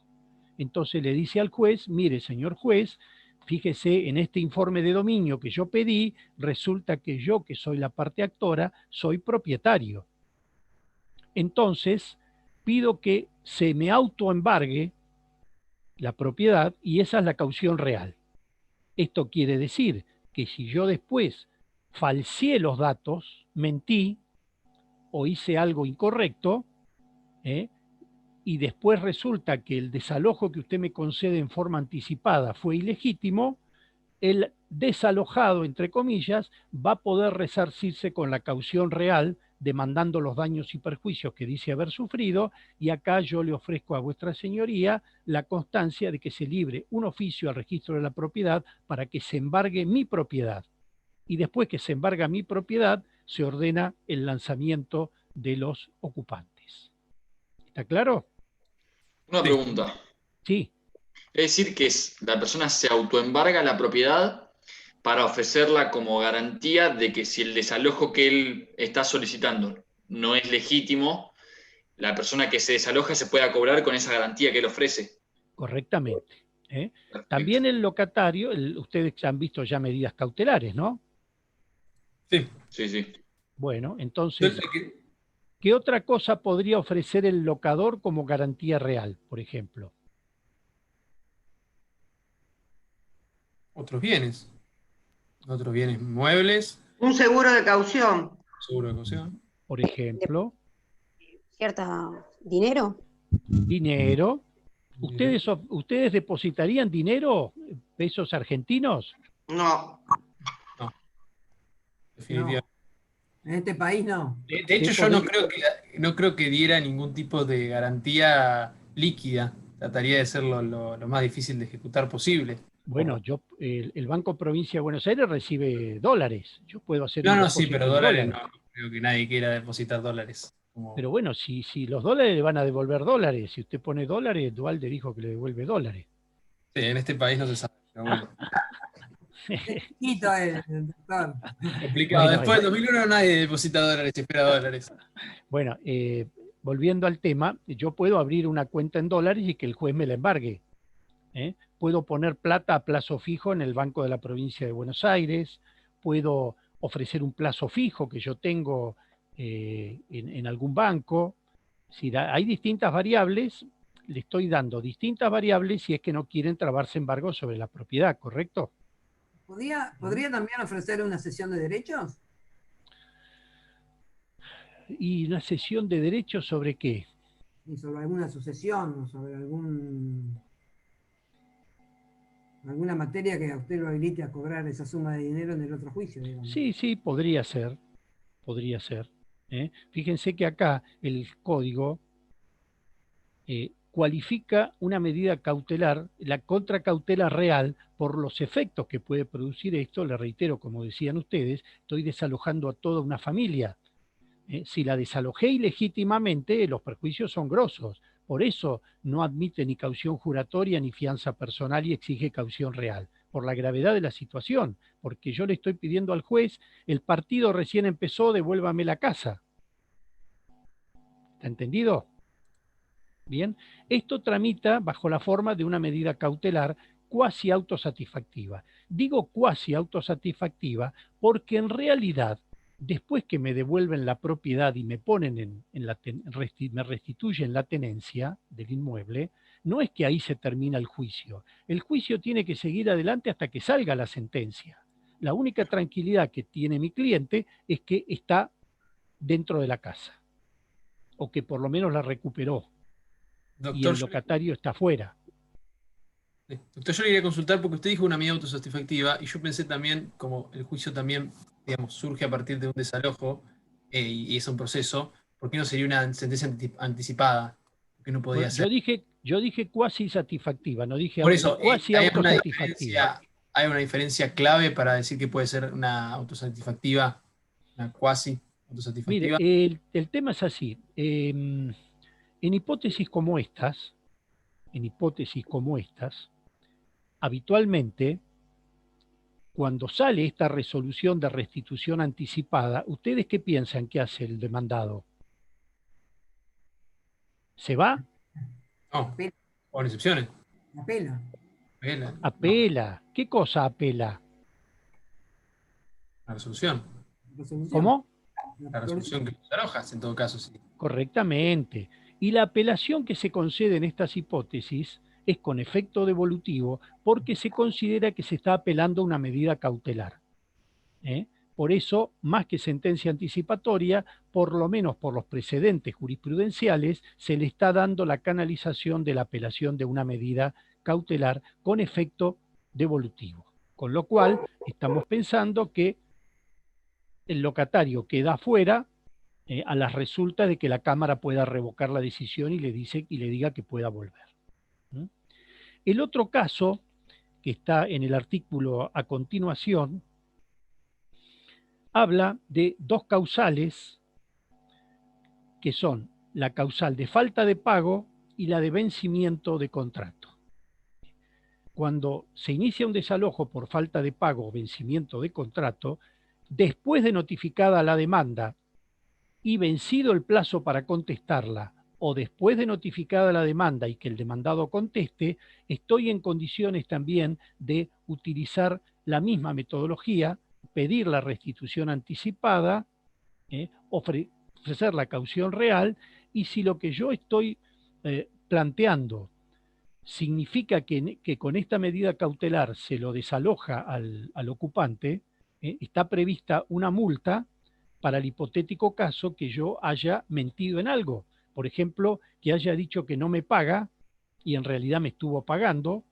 Entonces le dice al juez, mire señor juez, fíjese en este informe de dominio que yo pedí, resulta que yo, que soy la parte actora, soy propietario. Entonces pido que se me autoembargue la propiedad y esa es la caución real. Esto quiere decir que si yo después falseé los datos, mentí o hice algo incorrecto, y después resulta que el desalojo que usted me concede en forma anticipada fue ilegítimo, el desalojado, entre comillas, va a poder resarcirse con la caución real, demandando los daños y perjuicios que dice haber sufrido, y acá yo le ofrezco a vuestra señoría la constancia de que se libre un oficio al registro de la propiedad para que se embargue mi propiedad. Y después que se embarga mi propiedad, se ordena el lanzamiento de los ocupantes. ¿Está claro? Una pregunta. Sí. Es decir, que la persona se autoembarga la propiedad para ofrecerla como garantía de que si el desalojo que él está solicitando no es legítimo, la persona que se desaloja se pueda cobrar con esa garantía que él ofrece. Correctamente. También el locatario, ustedes han visto ya medidas cautelares, ¿no? Sí. Sí, sí. Bueno, entonces, ¿qué otra cosa podría ofrecer el locador como garantía real, por ejemplo? Otros bienes muebles. Un seguro de caución. Seguro de caución. Por ejemplo. ¿Dinero? Dinero. ¿Ustedes depositarían dinero, pesos argentinos? No. No. Definitivamente. En este país no. De hecho, yo no creo que diera ningún tipo de garantía líquida. Trataría de ser lo más difícil de ejecutar posible. Bueno, el Banco Provincia de Buenos Aires recibe dólares. Yo puedo hacer Sí, pero dólares no creo que nadie quiera depositar dólares. Pero bueno, si los dólares le van a devolver dólares, si usted pone dólares, Dualde dijo que le devuelve dólares. Sí, en este país no se sabe, pero bueno. Doctor. Complicado. Bueno, Después del 2001 nadie deposita dólares, espera dólares. Bueno, volviendo al tema, yo puedo abrir una cuenta en dólares y que el juez me la embargue. Puedo poner plata a plazo fijo en el Banco de la Provincia de Buenos Aires, puedo ofrecer un plazo fijo que yo tengo en algún banco. Si hay distintas variables, le estoy dando distintas variables si es que no quieren trabarse embargo sobre la propiedad, ¿correcto? ¿Podría también ofrecer una sesión de derechos? ¿Y una sesión de derechos sobre qué? ¿Y sobre alguna sucesión o sobre alguna materia que a usted lo habilite a cobrar esa suma de dinero en el otro juicio, digamos? Sí, podría ser. Podría ser. Fíjense que acá el código cualifica una medida cautelar, la contracautela real, por los efectos que puede producir esto. Le reitero, como decían ustedes, estoy desalojando a toda una familia. Si la desalojé ilegítimamente, los perjuicios son grosos. Por eso no admite ni caución juratoria ni fianza personal y exige caución real, por la gravedad de la situación, porque yo le estoy pidiendo al juez, el partido recién empezó, devuélvame la casa. ¿Está entendido? Bien, esto tramita bajo la forma de una medida cautelar cuasi autosatisfactiva. Digo cuasi autosatisfactiva porque en realidad, después que me devuelven la propiedad y me ponen me restituyen la tenencia del inmueble, no es que ahí se termina el juicio. El juicio tiene que seguir adelante hasta que salga la sentencia. La única tranquilidad que tiene mi cliente es que está dentro de la casa, o que por lo menos la recuperó. Doctor, y el locatario está afuera. Doctor, yo le quería consultar porque usted dijo una medida autosatisfactiva y yo pensé también, como el juicio también, digamos, surge a partir de un desalojo y es un proceso, ¿por qué no sería una sentencia anticipada? ¿Por qué no podía Bueno, ser? yo dije cuasi satisfactiva, no dije Por eso, cuasi autosatisfactiva. ¿Hay una diferencia clave para decir que puede ser una autosatisfactiva, una cuasi autosatisfactiva? Mire, el tema es así. En hipótesis como estas, habitualmente, cuando sale esta resolución de restitución anticipada, ¿ustedes qué piensan que hace el demandado? ¿Se va? No, con excepciones. Apela. Apela. ¿Qué cosa apela? La resolución. ¿Cómo? La resolución que desalojas, en todo caso, sí. Correctamente. Y la apelación que se concede en estas hipótesis es con efecto devolutivo porque se considera que se está apelando a una medida cautelar. Por eso, más que sentencia anticipatoria, por lo menos por los precedentes jurisprudenciales, se le está dando la canalización de la apelación de una medida cautelar con efecto devolutivo. Con lo cual, estamos pensando que el locatario queda fuera a las resultas de que la Cámara pueda revocar la decisión y le diga que pueda volver. El otro caso, que está en el artículo a continuación, habla de dos causales, que son la causal de falta de pago y la de vencimiento de contrato. Cuando se inicia un desalojo por falta de pago o vencimiento de contrato, después de notificada la demanda y vencido el plazo para contestarla, o después de notificada la demanda y que el demandado conteste, estoy en condiciones también de utilizar la misma metodología, pedir la restitución anticipada, ofrecer la caución real, y si lo que yo estoy planteando significa que con esta medida cautelar se lo desaloja al ocupante, está prevista una multa para el hipotético caso que yo haya mentido en algo. Por ejemplo, que haya dicho que no me paga y en realidad me estuvo pagando.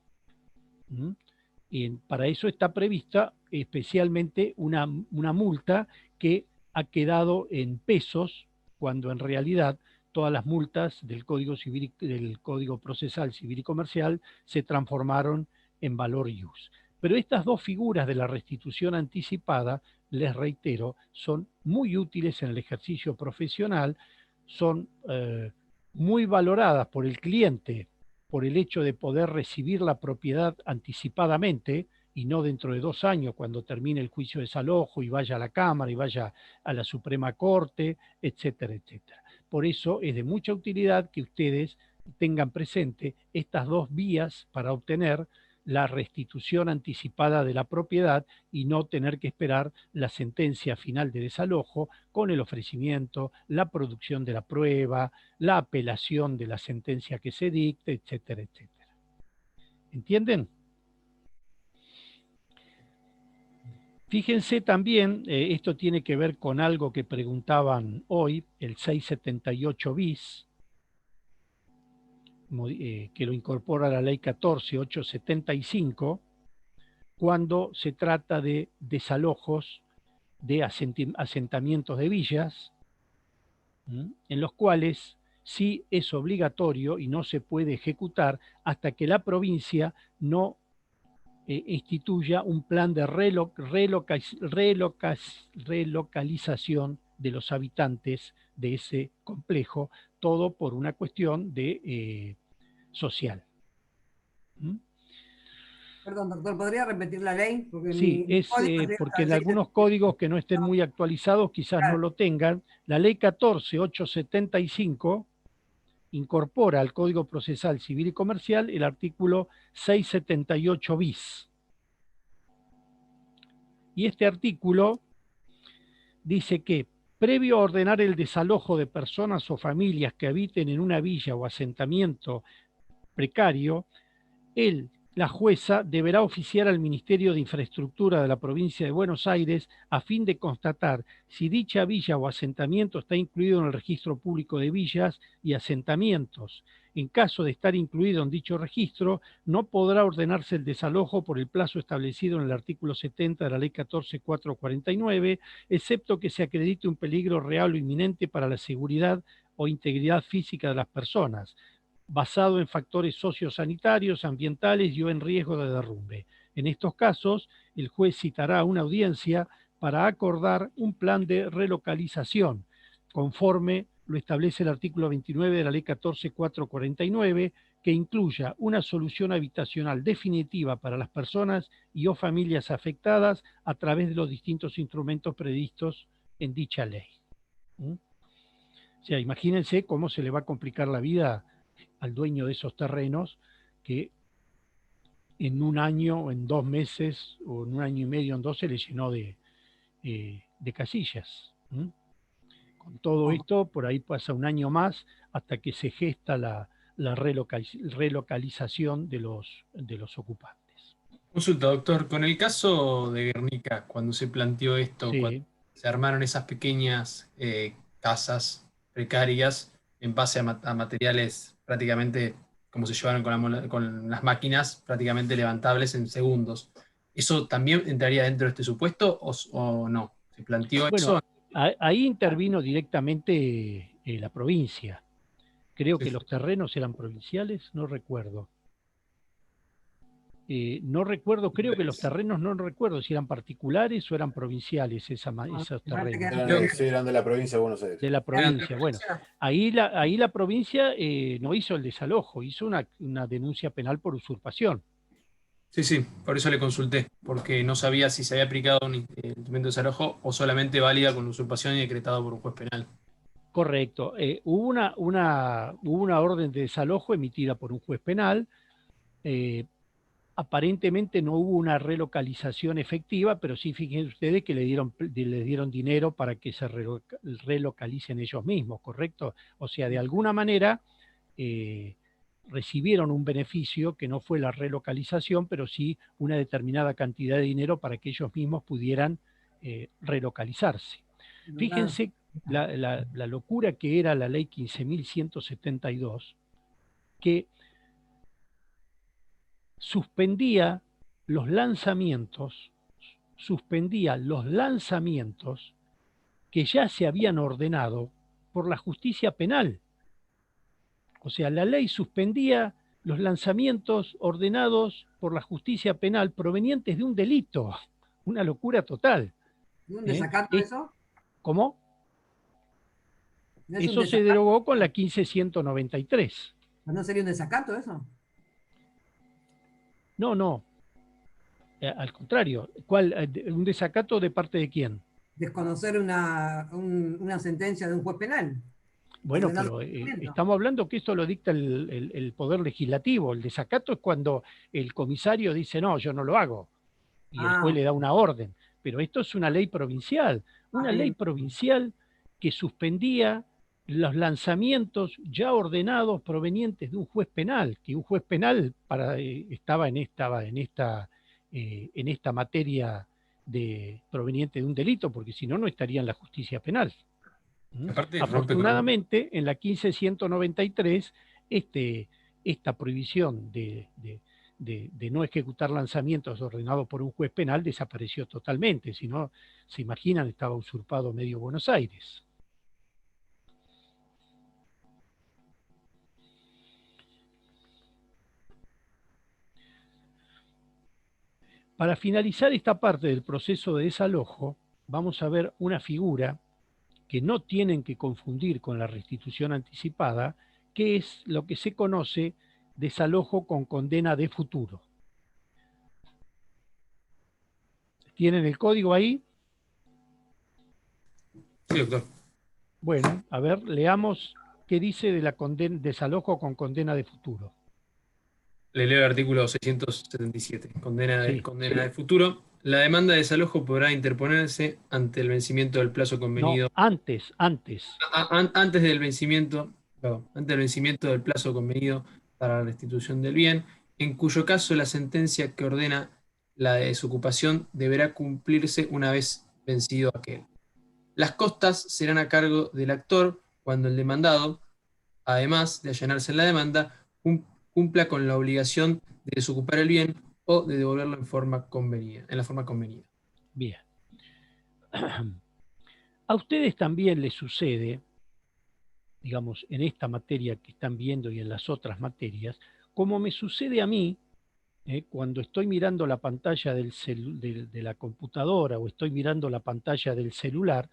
Y para eso está prevista especialmente una multa que ha quedado en pesos, cuando en realidad todas las multas del Código Civil, del Código Procesal Civil y Comercial se transformaron en valor ius. Pero estas dos figuras de la restitución anticipada, les reitero, son muy útiles en el ejercicio profesional, son muy valoradas por el cliente por el hecho de poder recibir la propiedad anticipadamente y no dentro de 2 años cuando termine el juicio de desalojo y vaya a la Cámara y vaya a la Suprema Corte, etcétera, etcétera. Por eso es de mucha utilidad que ustedes tengan presente estas dos vías para obtener la restitución anticipada de la propiedad y no tener que esperar la sentencia final de desalojo con el ofrecimiento, la producción de la prueba, la apelación de la sentencia que se dicte, etcétera, etcétera. ¿Entienden? Fíjense también, esto tiene que ver con algo que preguntaban hoy, el 678 bis, que lo incorpora la ley 14.875, cuando se trata de desalojos de asentamientos de villas, en los cuales sí es obligatorio y no se puede ejecutar hasta que la provincia no instituya un plan de relocalización de los habitantes de ese complejo, todo por una cuestión de social. Perdón, doctor, ¿podría repetir la ley? Porque sí, es porque en algunos códigos que no estén muy actualizados quizás no lo tengan. La ley 14.875 incorpora al Código Procesal Civil y Comercial el artículo 678 bis. Y este artículo dice que, previo a ordenar el desalojo de personas o familias que habiten en una villa o asentamiento precario, la jueza deberá oficiar al Ministerio de Infraestructura de la provincia de Buenos Aires a fin de constatar si dicha villa o asentamiento está incluido en el registro público de villas y asentamientos. En caso de estar incluido en dicho registro, no podrá ordenarse el desalojo por el plazo establecido en el artículo 70 de la Ley 14.449, excepto que se acredite un peligro real o inminente para la seguridad o integridad física de las personas, basado en factores sociosanitarios, ambientales y o en riesgo de derrumbe. En estos casos, el juez citará una audiencia para acordar un plan de relocalización, conforme lo establece el artículo 29 de la Ley 14.449, que incluya una solución habitacional definitiva para las personas y o familias afectadas a través de los distintos instrumentos previstos en dicha ley. O sea, imagínense cómo se le va a complicar la vida al dueño de esos terrenos que en 1 año, o en 2 meses, o en 1 año y medio, en 2, se le llenó de casillas. Con todo esto, por ahí pasa 1 año más hasta que se gesta la relocalización de los ocupantes. Consulta, doctor, con el caso de Guernica, cuando se planteó esto, Sí. cuando se armaron esas pequeñas casas precarias en base a materiales prácticamente como se llevaron con las máquinas, prácticamente levantables en segundos. ¿Eso también entraría dentro de este supuesto o no? ¿Se planteó Bueno, eso? ahí intervino directamente la provincia. Creo Sí. que los terrenos eran provinciales, no recuerdo. No recuerdo, creo que los terrenos, no recuerdo si eran particulares o eran provinciales esos terrenos. Sí, eran de la provincia de Buenos Aires. De la provincia, bueno. Ahí la provincia no hizo el desalojo, hizo una denuncia penal por usurpación. Sí, sí, por eso le consulté, porque no sabía si se había aplicado un instrumento de desalojo o solamente válida con usurpación y decretado por un juez penal. Correcto. Hubo una orden de desalojo emitida por un juez penal. Aparentemente no hubo una relocalización efectiva, pero sí fíjense ustedes que le dieron dinero para que se relocalicen ellos mismos, ¿correcto? O sea, de alguna manera recibieron un beneficio que no fue la relocalización, pero sí una determinada cantidad de dinero para que ellos mismos pudieran relocalizarse. Fíjense la locura que era la ley 15.172, que suspendía los lanzamientos que ya se habían ordenado por la justicia penal. O sea, la ley suspendía los lanzamientos ordenados por la justicia penal provenientes de un delito. Una locura total. ¿De un desacato eso? ¿Cómo? ¿No es un Eso se desacato? derogó con la 15.193. ¿No sería un desacato eso? No. Al contrario. ¿Un desacato de parte de quién? Desconocer una sentencia de un juez penal. Bueno, Ordenando pero cumplimiento. estamos hablando que esto lo dicta el Poder Legislativo. El desacato es cuando el comisario dice, no, yo no lo hago. Y el juez le da una orden. Pero esto es una ley provincial. Una ley provincial que suspendía los lanzamientos ya ordenados provenientes de un juez penal, que un juez penal estaba en esta materia proveniente de un delito, porque si no, no estaría en la justicia penal. Aparte, Afortunadamente, en la 15.193, esta prohibición de no ejecutar lanzamientos ordenados por un juez penal desapareció totalmente. Si no, se imaginan, estaba usurpado medio Buenos Aires. Para finalizar esta parte del proceso de desalojo, vamos a ver una figura que no tienen que confundir con la restitución anticipada, que es lo que se conoce desalojo con condena de futuro. ¿Tienen el código ahí? Sí, doctor. Bueno, a ver, leamos qué dice de la desalojo con condena de futuro. Le leo el artículo 677, condena Sí. de futuro. La demanda de desalojo podrá interponerse ante el vencimiento del plazo convenido. No, antes. Antes del vencimiento del plazo convenido para la restitución del bien, en cuyo caso la sentencia que ordena la desocupación deberá cumplirse una vez vencido aquel. Las costas serán a cargo del actor cuando el demandado, además de allanarse en la demanda, cumpla con la obligación de desocupar el bien o de devolverlo en la forma convenida. Bien. A ustedes también les sucede, digamos, en esta materia que están viendo y en las otras materias, como me sucede a mí, cuando estoy mirando la pantalla de la computadora o estoy mirando la pantalla del celular,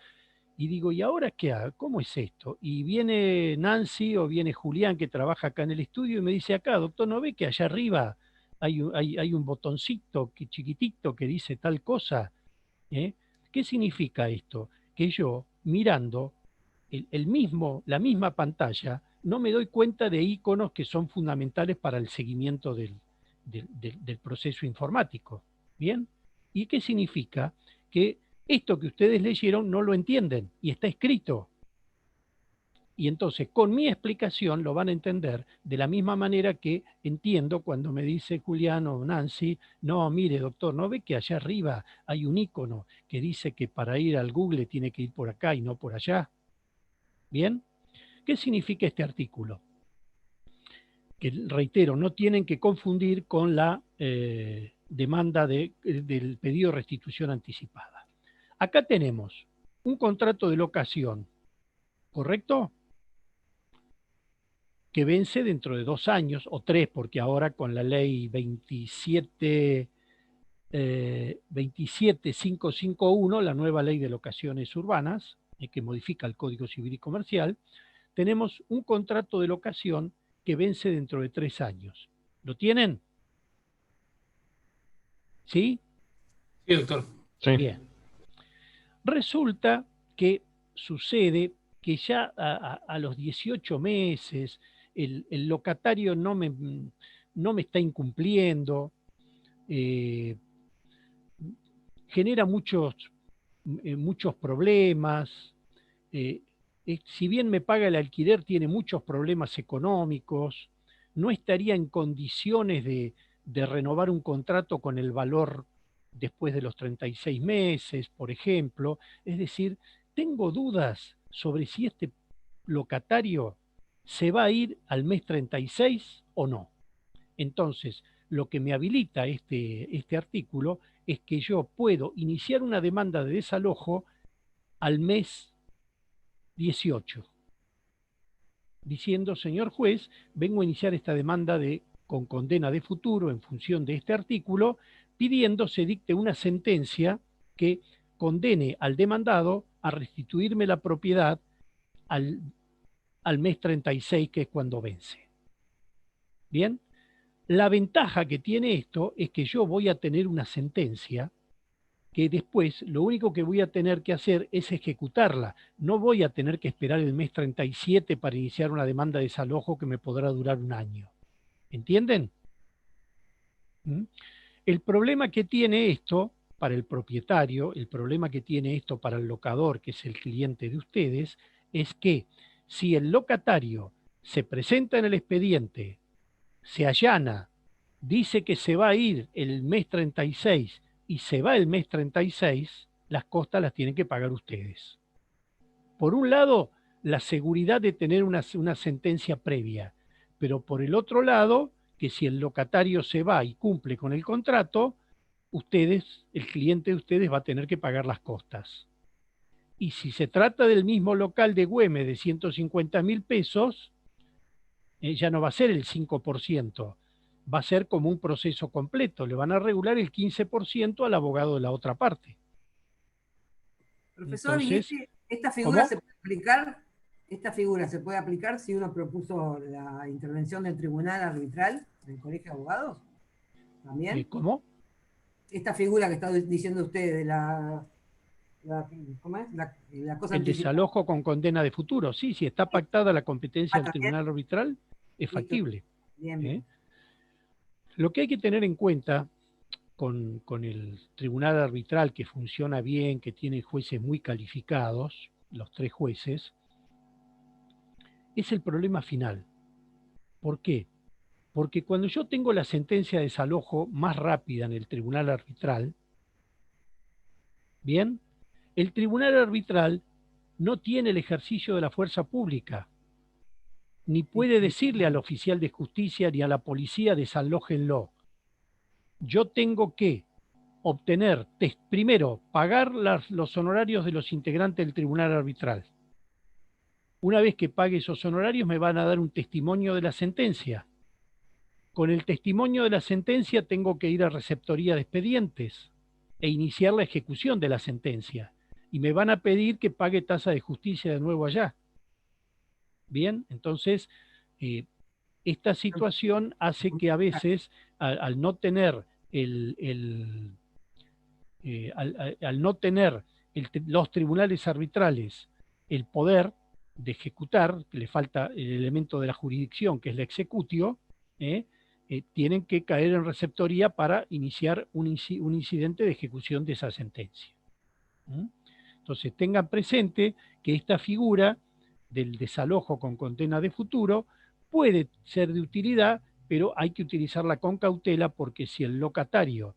y digo, ¿y ahora qué hago? ¿Cómo es esto? Y viene Nancy o viene Julián, que trabaja acá en el estudio, y me dice acá, doctor, ¿no ve que allá arriba hay un botoncito chiquitito que dice tal cosa? ¿Qué significa esto? Que yo, mirando la misma pantalla, no me doy cuenta de iconos que son fundamentales para el seguimiento del proceso informático. ¿Bien? ¿Y qué significa? Que esto que ustedes leyeron no lo entienden y está escrito. Y entonces, con mi explicación lo van a entender de la misma manera que entiendo cuando me dice Julián o Nancy, no, mire, doctor, ¿no ve que allá arriba hay un icono que dice que para ir al Google tiene que ir por acá y no por allá? ¿Bien? ¿Qué significa este artículo? Que, reitero, no tienen que confundir con la demanda del pedido de restitución anticipada. Acá tenemos un contrato de locación, ¿correcto? Que vence dentro de 2 años, o 3, porque ahora con la ley 27551, la nueva ley de locaciones urbanas, que modifica el Código Civil y Comercial, tenemos un contrato de locación que vence dentro de 3 años. ¿Lo tienen? ¿Sí? Sí, doctor. Sí. Bien. Resulta que sucede que ya a los 18 meses el locatario no me está incumpliendo, genera muchos problemas, si bien me paga el alquiler, tiene muchos problemas económicos, no estaría en condiciones de renovar un contrato con el valor después de los 36 meses, por ejemplo. Es decir, tengo dudas sobre si este locatario se va a ir al mes 36 o no. Entonces, lo que me habilita este artículo es que yo puedo iniciar una demanda de desalojo al mes 18, diciendo, señor juez, vengo a iniciar esta demanda con condena de futuro en función de este artículo, pidiendo se dicte una sentencia que condene al demandado a restituirme la propiedad al mes 36, que es cuando vence. Bien, la ventaja que tiene esto es que yo voy a tener una sentencia que después lo único que voy a tener que hacer es ejecutarla. No voy a tener que esperar el mes 37 para iniciar una demanda de desalojo que me podrá durar 1 año. ¿Entienden? ¿Mm? El problema que tiene esto para el propietario, el problema que tiene esto para el locador, que es el cliente de ustedes, es que si el locatario se presenta en el expediente, se allana, dice que se va a ir el mes 36 y se va el mes 36, las costas las tienen que pagar ustedes. Por un lado, la seguridad de tener una sentencia previa, pero por el otro lado, que si el locatario se va y cumple con el contrato, ustedes, el cliente de ustedes va a tener que pagar las costas. Y si se trata del mismo local de Güemes de 150.000 pesos, ya no va a ser el 5%, va a ser como un proceso completo, le van a regular el 15% al abogado de la otra parte. Profesor, Entonces, ¿y esta figura se puede aplicar? ¿Esta figura se puede aplicar si uno propuso la intervención del tribunal arbitral del Colegio de Abogados? ¿También? ¿Cómo? Esta figura que está diciendo usted de ¿cómo es? La cosa El desalojo con condena de futuro, sí, si está pactada la competencia del tribunal arbitral, es factible. Bien, bien. Lo que hay que tener en cuenta con el tribunal arbitral, que funciona bien, que tiene jueces muy calificados, los 3 jueces, es el problema final. ¿Por qué? Porque cuando yo tengo la sentencia de desalojo más rápida en el tribunal arbitral, bien, el tribunal arbitral no tiene el ejercicio de la fuerza pública, ni puede decirle al oficial de justicia ni a la policía desalójenlo. Yo tengo que obtener, primero, pagar los honorarios de los integrantes del tribunal arbitral. Una vez que pague esos honorarios me van a dar un testimonio de la sentencia. Con el testimonio de la sentencia tengo que ir a receptoría de expedientes e iniciar la ejecución de la sentencia. Y me van a pedir que pague tasa de justicia de nuevo allá. Bien, entonces esta situación hace que a veces al no tener los tribunales arbitrales el poder de ejecutar, que le falta el elemento de la jurisdicción, que es la executio, tienen que caer en receptoría para iniciar un incidente de ejecución de esa sentencia. Entonces tengan presente que esta figura del desalojo con condena de futuro puede ser de utilidad, pero hay que utilizarla con cautela, porque si el locatario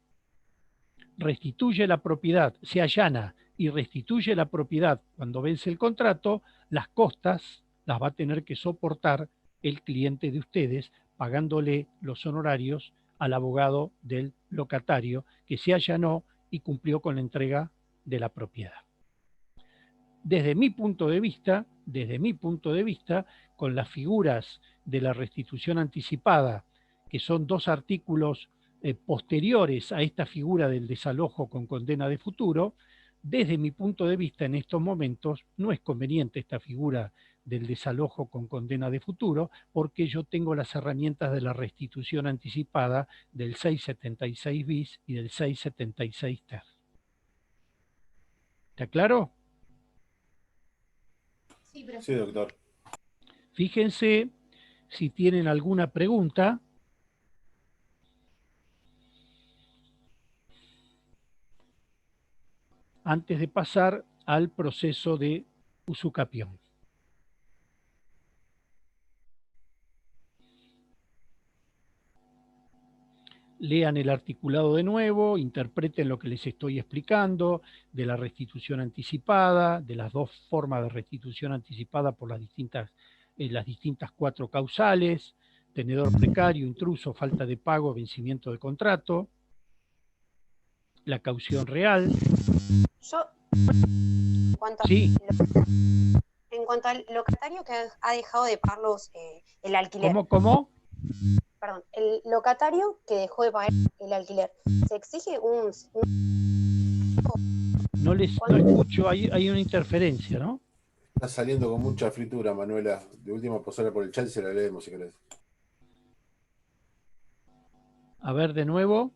restituye la propiedad, se allana y restituye la propiedad cuando vence el contrato, las costas las va a tener que soportar el cliente de ustedes, pagándole los honorarios al abogado del locatario que se allanó y cumplió con la entrega de la propiedad. Desde mi punto de vista, con las figuras de la restitución anticipada, que son dos artículos posteriores a esta figura del desalojo con condena de futuro, desde mi punto de vista en estos momentos no es conveniente esta figura del desalojo con condena de futuro, porque yo tengo las herramientas de la restitución anticipada del 676 bis y del 676 ter. ¿Está claro? Sí, doctor. Fíjense si tienen alguna pregunta. Antes de pasar al proceso de usucapión. Lean el articulado de nuevo, interpreten lo que les estoy explicando de la restitución anticipada, de las dos formas de restitución anticipada por las distintas 4 causales: tenedor precario, intruso, falta de pago, vencimiento de contrato, la caución real. Yo, Sí. En cuanto al locatario que ha dejado de pagar el alquiler. ¿Cómo? Perdón, el locatario que dejó de pagar el alquiler, ¿se exige un... No escucho, hay una interferencia, ¿no? Está saliendo con mucha fritura, Manuela. De última, pasarla por el chat y se la leemos si querés. A ver, de nuevo.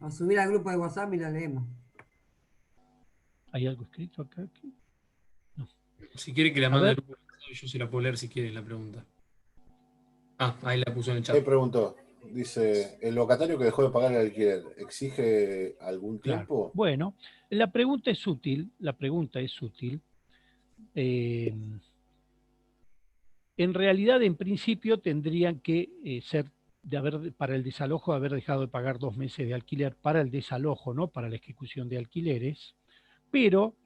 A subir al grupo de WhatsApp y la leemos. ¿Hay algo escrito acá? No. Si quiere que la mande al grupo de WhatsApp, yo se la puedo leer si quiere la pregunta. Ah, ahí la puso en el chat. ¿Qué preguntó? Dice, ¿el locatario que dejó de pagar el alquiler exige algún tiempo? Claro. Bueno, la pregunta es útil. En realidad, en principio, tendrían que ser para el desalojo, haber dejado de pagar 2 meses de alquiler para el desalojo, no para la ejecución de alquileres. Pero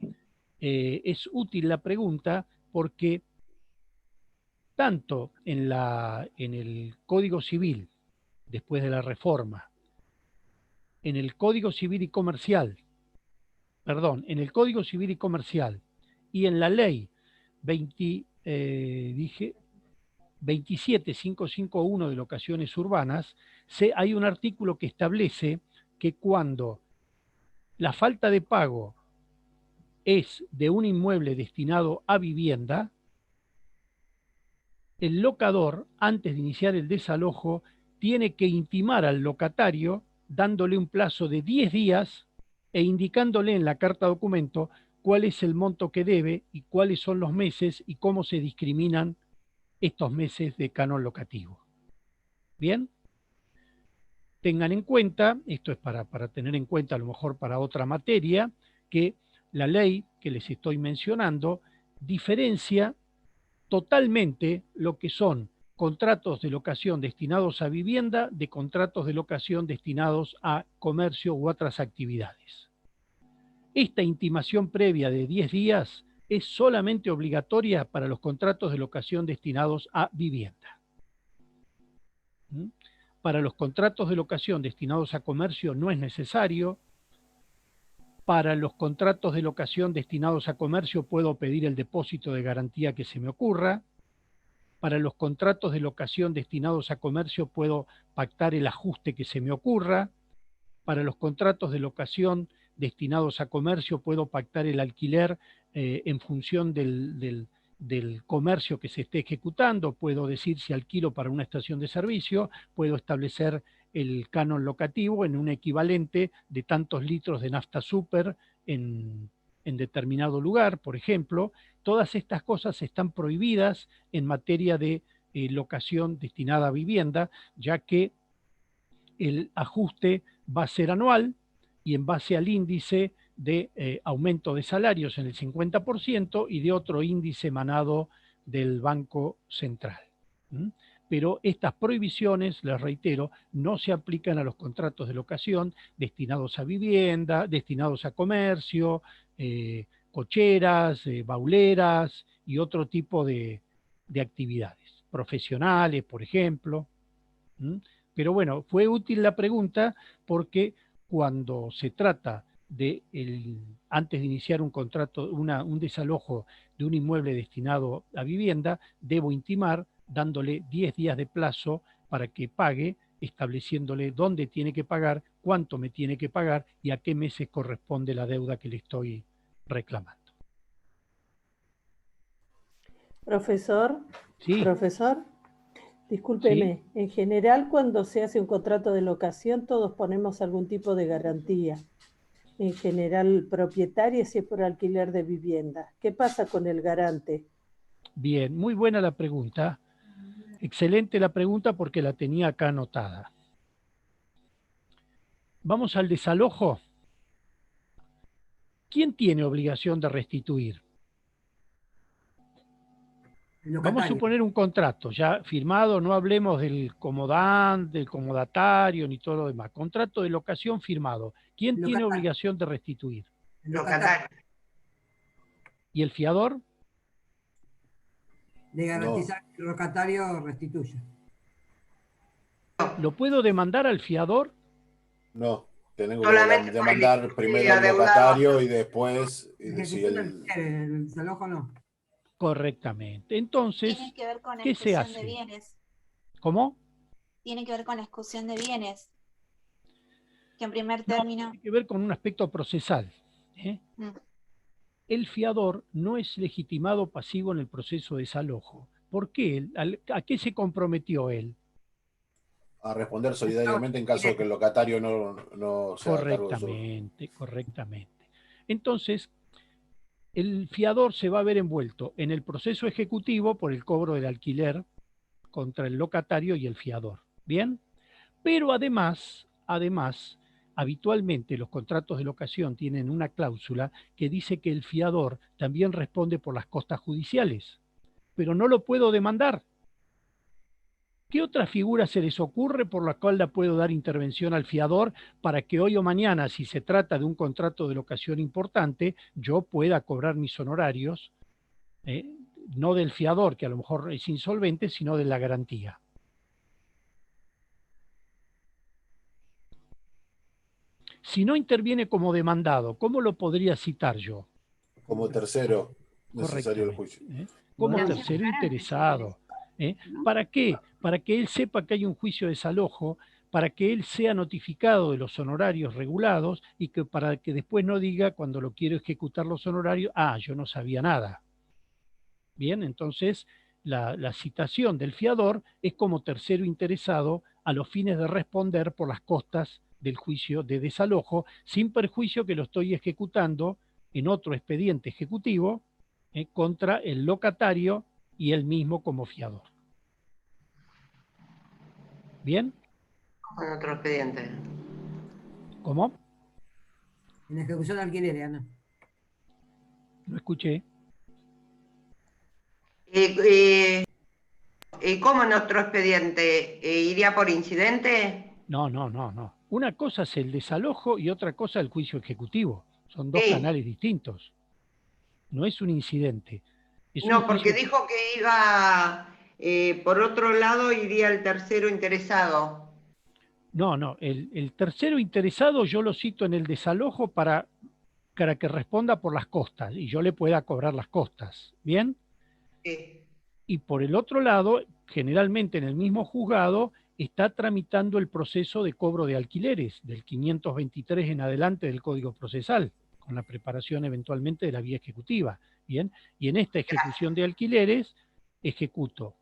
es útil la pregunta porque tanto en el Código Civil, después de la reforma, en el Código Civil y Comercial y en la ley 27551 de locaciones urbanas, hay un artículo que establece que cuando la falta de pago es de un inmueble destinado a vivienda, el locador, antes de iniciar el desalojo, tiene que intimar al locatario dándole un plazo de 10 días e indicándole en la carta documento cuál es el monto que debe y cuáles son los meses y cómo se discriminan estos meses de canon locativo. ¿Bien? Tengan en cuenta, esto es para tener en cuenta a lo mejor para otra materia, que la ley que les estoy mencionando diferencia totalmente lo que son contratos de locación destinados a vivienda de contratos de locación destinados a comercio u otras actividades. Esta intimación previa de 10 días es solamente obligatoria para los contratos de locación destinados a vivienda. Para los contratos de locación destinados a comercio no es necesario. Para los contratos de locación destinados a comercio puedo pedir el depósito de garantía que se me ocurra. Para los contratos de locación destinados a comercio puedo pactar el ajuste que se me ocurra. Para los contratos de locación destinados a comercio puedo pactar el alquiler en función del comercio que se esté ejecutando. Puedo decir si alquilo para una estación de servicio, puedo establecer el canon locativo en un equivalente de tantos litros de nafta super en determinado lugar, por ejemplo. Todas estas cosas están prohibidas en materia de locación destinada a vivienda, ya que el ajuste va a ser anual y en base al índice de aumento de salarios en el 50% y de otro índice emanado del Banco Central. Pero estas prohibiciones, les reitero, no se aplican a los contratos de locación destinados a vivienda, destinados a comercio, cocheras, bauleras y otro tipo de actividades, profesionales, por ejemplo. Pero bueno, fue útil la pregunta porque cuando se trata de, antes de iniciar un contrato, un desalojo de un inmueble destinado a vivienda, debo intimar dándole 10 días de plazo para que pague, estableciéndole dónde tiene que pagar, cuánto me tiene que pagar y a qué meses corresponde la deuda que le estoy reclamando. Profesor, sí. Profesor, discúlpeme, Sí. en general cuando se hace un contrato de locación todos ponemos algún tipo de garantía, en general propietaria si es por alquiler de vivienda. ¿Qué pasa con el garante? Bien, muy buena la pregunta. Excelente la pregunta porque la tenía acá anotada. Vamos al desalojo. ¿Quién tiene obligación de restituir? Vamos a suponer un contrato ya firmado, no hablemos del comodante, del comodatario ni todo lo demás. Contrato de locación firmado. ¿Quién tiene obligación de restituir? Locatario. ¿Y el fiador? De garantizar que el locatario restituya. ¿Lo puedo demandar al fiador? No, tengo que Solamente demandar primero al adeudado. locatario y después, si el desalojo no. Correctamente. Entonces, Tiene que ver con ¿qué se exclusión de hace? bienes. ¿Cómo? Tiene que ver con la exclusión de bienes. Que en primer término... Tiene que ver con un aspecto procesal. Mm. El fiador no es legitimado pasivo en el proceso de desalojo. ¿Por qué? ¿A qué se comprometió él? a responder solidariamente en caso de que el locatario no se haga cargo de su... Correctamente. Entonces, el fiador se va a ver envuelto en el proceso ejecutivo por el cobro del alquiler contra el locatario y el fiador. ¿Bien? Pero además, habitualmente los contratos de locación tienen una cláusula que dice que el fiador también responde por las costas judiciales, pero no lo puedo demandar. ¿Qué otra figura se les ocurre por la cual la puedo dar intervención al fiador para que hoy o mañana, si se trata de un contrato de locación importante, yo pueda cobrar mis honorarios, no del fiador, que a lo mejor es insolvente, sino de la garantía? Si no interviene como demandado, ¿cómo lo podría citar yo? Como tercero necesario del juicio. Como tercero interesado. ¿Para qué? Para que él sepa que hay un juicio de desalojo, para que él sea notificado de los honorarios regulados y que para que después no diga cuando lo quiero ejecutar los honorarios, yo no sabía nada. Bien, entonces la citación del fiador es como tercero interesado a los fines de responder por las costas del juicio de desalojo, sin perjuicio que lo estoy ejecutando en otro expediente ejecutivo contra el locatario y él mismo como fiador. ¿Bien? Con otro expediente. ¿Cómo? En ejecución de alquileres, Ana. No escuché. ¿Cómo en otro expediente? ¿Iría por incidente? No. Una cosa es el desalojo y otra cosa el juicio ejecutivo. Son dos canales distintos. No es un incidente. No, porque dijo que iba, por otro lado, iría el tercero interesado. No, el tercero interesado yo lo cito en el desalojo para que responda por las costas y yo le pueda cobrar las costas. ¿Bien? Sí. Y por el otro lado, generalmente en el mismo juzgado, está tramitando el proceso de cobro de alquileres, del 523 en adelante del Código Procesal, con la preparación eventualmente de la vía ejecutiva. ¿Bien? Y en esta ejecución de alquileres, ejecuto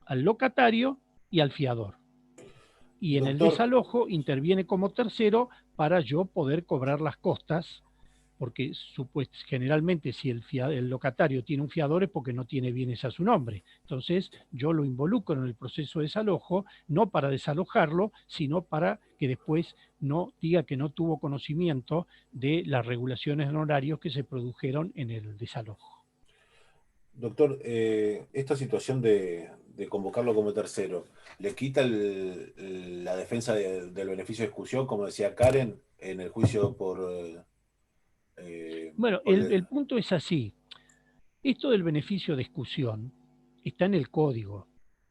al locatario y al fiador. Y en el desalojo interviene como tercero para yo poder cobrar las costas, porque generalmente si el locatario tiene un fiador es porque no tiene bienes a su nombre. Entonces yo lo involucro en el proceso de desalojo, no para desalojarlo, sino para que después no diga que no tuvo conocimiento de las regulaciones de horarios que se produjeron en el desalojo. Doctor, esta situación de convocarlo como tercero, ¿le quita la defensa del beneficio de exclusión, como decía Karen, en el juicio por... Bueno, por el punto es así. Esto del beneficio de exclusión está en el código.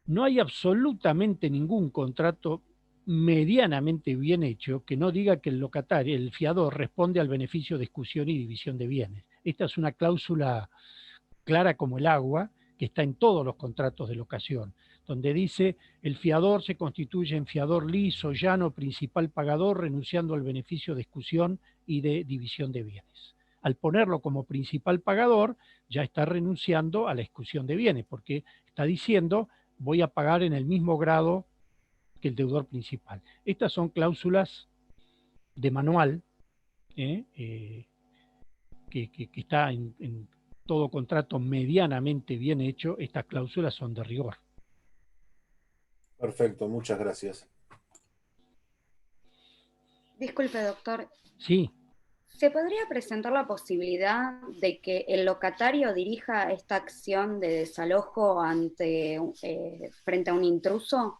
No hay absolutamente ningún contrato medianamente bien hecho que no diga que el locatario, el fiador, responde al beneficio de exclusión y división de bienes. Esta es una cláusula clara como el agua, que está en todos los contratos de locación, donde dice el fiador se constituye en fiador liso, llano, principal pagador, renunciando al beneficio de exclusión y de división de bienes. Al ponerlo como principal pagador, ya está renunciando a la exclusión de bienes, porque está diciendo voy a pagar en el mismo grado que el deudor principal. Estas son cláusulas de manual, que está en todo contrato medianamente bien hecho. Estas cláusulas son de rigor. Perfecto, muchas gracias. Disculpe, doctor. Sí. ¿Se podría presentar la posibilidad de que el locatario dirija esta acción de desalojo frente a un intruso?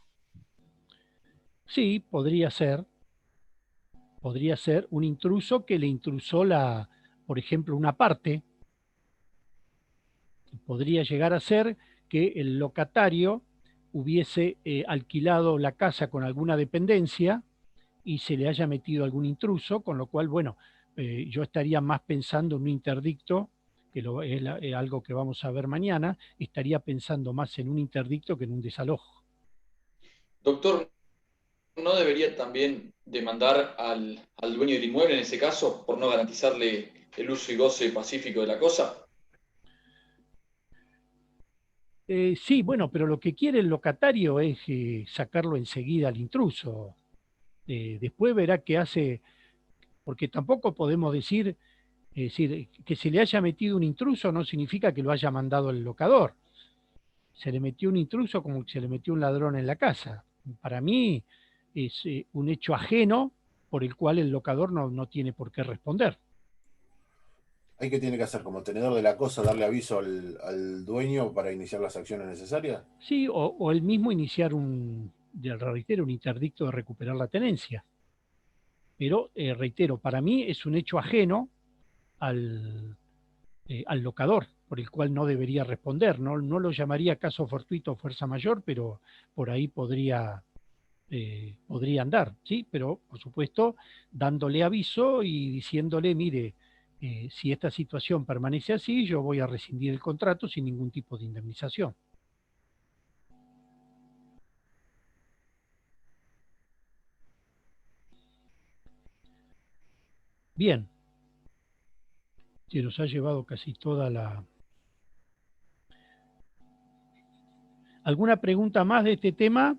Sí, podría ser. Podría ser un intruso que le intrusó por ejemplo, una parte. Podría llegar a ser que el locatario hubiese alquilado la casa con alguna dependencia y se le haya metido algún intruso, con lo cual, bueno, yo estaría más pensando en un interdicto, que es algo que vamos a ver mañana, estaría pensando más en un interdicto que en un desalojo. Doctor, ¿no debería también demandar al dueño del inmueble en ese caso por no garantizarle el uso y goce pacífico de la cosa? Sí, bueno, pero lo que quiere el locatario es sacarlo enseguida al intruso. Después verá qué hace, porque tampoco podemos decir que se le haya metido un intruso no significa que lo haya mandado el locador. Se le metió un intruso como se le metió un ladrón en la casa. Para mí es un hecho ajeno por el cual el locador no tiene por qué responder. ¿Hay que tiene que hacer como tenedor de la cosa, darle aviso al dueño para iniciar las acciones necesarias? Sí, o él mismo iniciar reitero, un interdicto de recuperar la tenencia. Pero, reitero, para mí es un hecho ajeno al locador, por el cual no debería responder. No lo llamaría caso fortuito o fuerza mayor, pero por ahí podría andar, ¿sí? Pero, por supuesto, dándole aviso y diciéndole, mire, si esta situación permanece así, yo voy a rescindir el contrato sin ningún tipo de indemnización. Bien. Se nos ha llevado casi toda la... ¿Alguna pregunta más de este tema?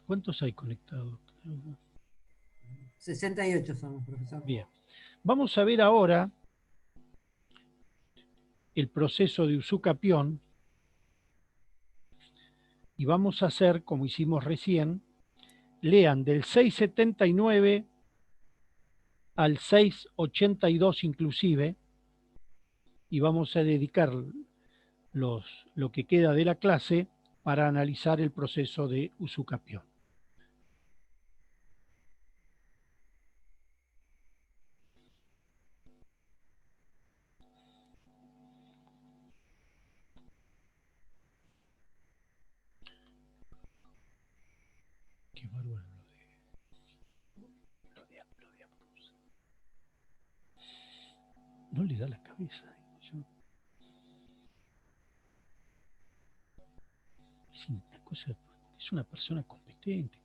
¿Cuántos hay conectados? 68 somos, profesor. Bien. Vamos a ver ahora el proceso de usucapión y vamos a hacer, como hicimos recién, lean del 679 al 682 inclusive, y vamos a dedicar lo que queda de la clase para analizar el proceso de usucapión. Qué bárbaro lo de Abruz. No le da la cabeza. Es una cosa, es una persona competente.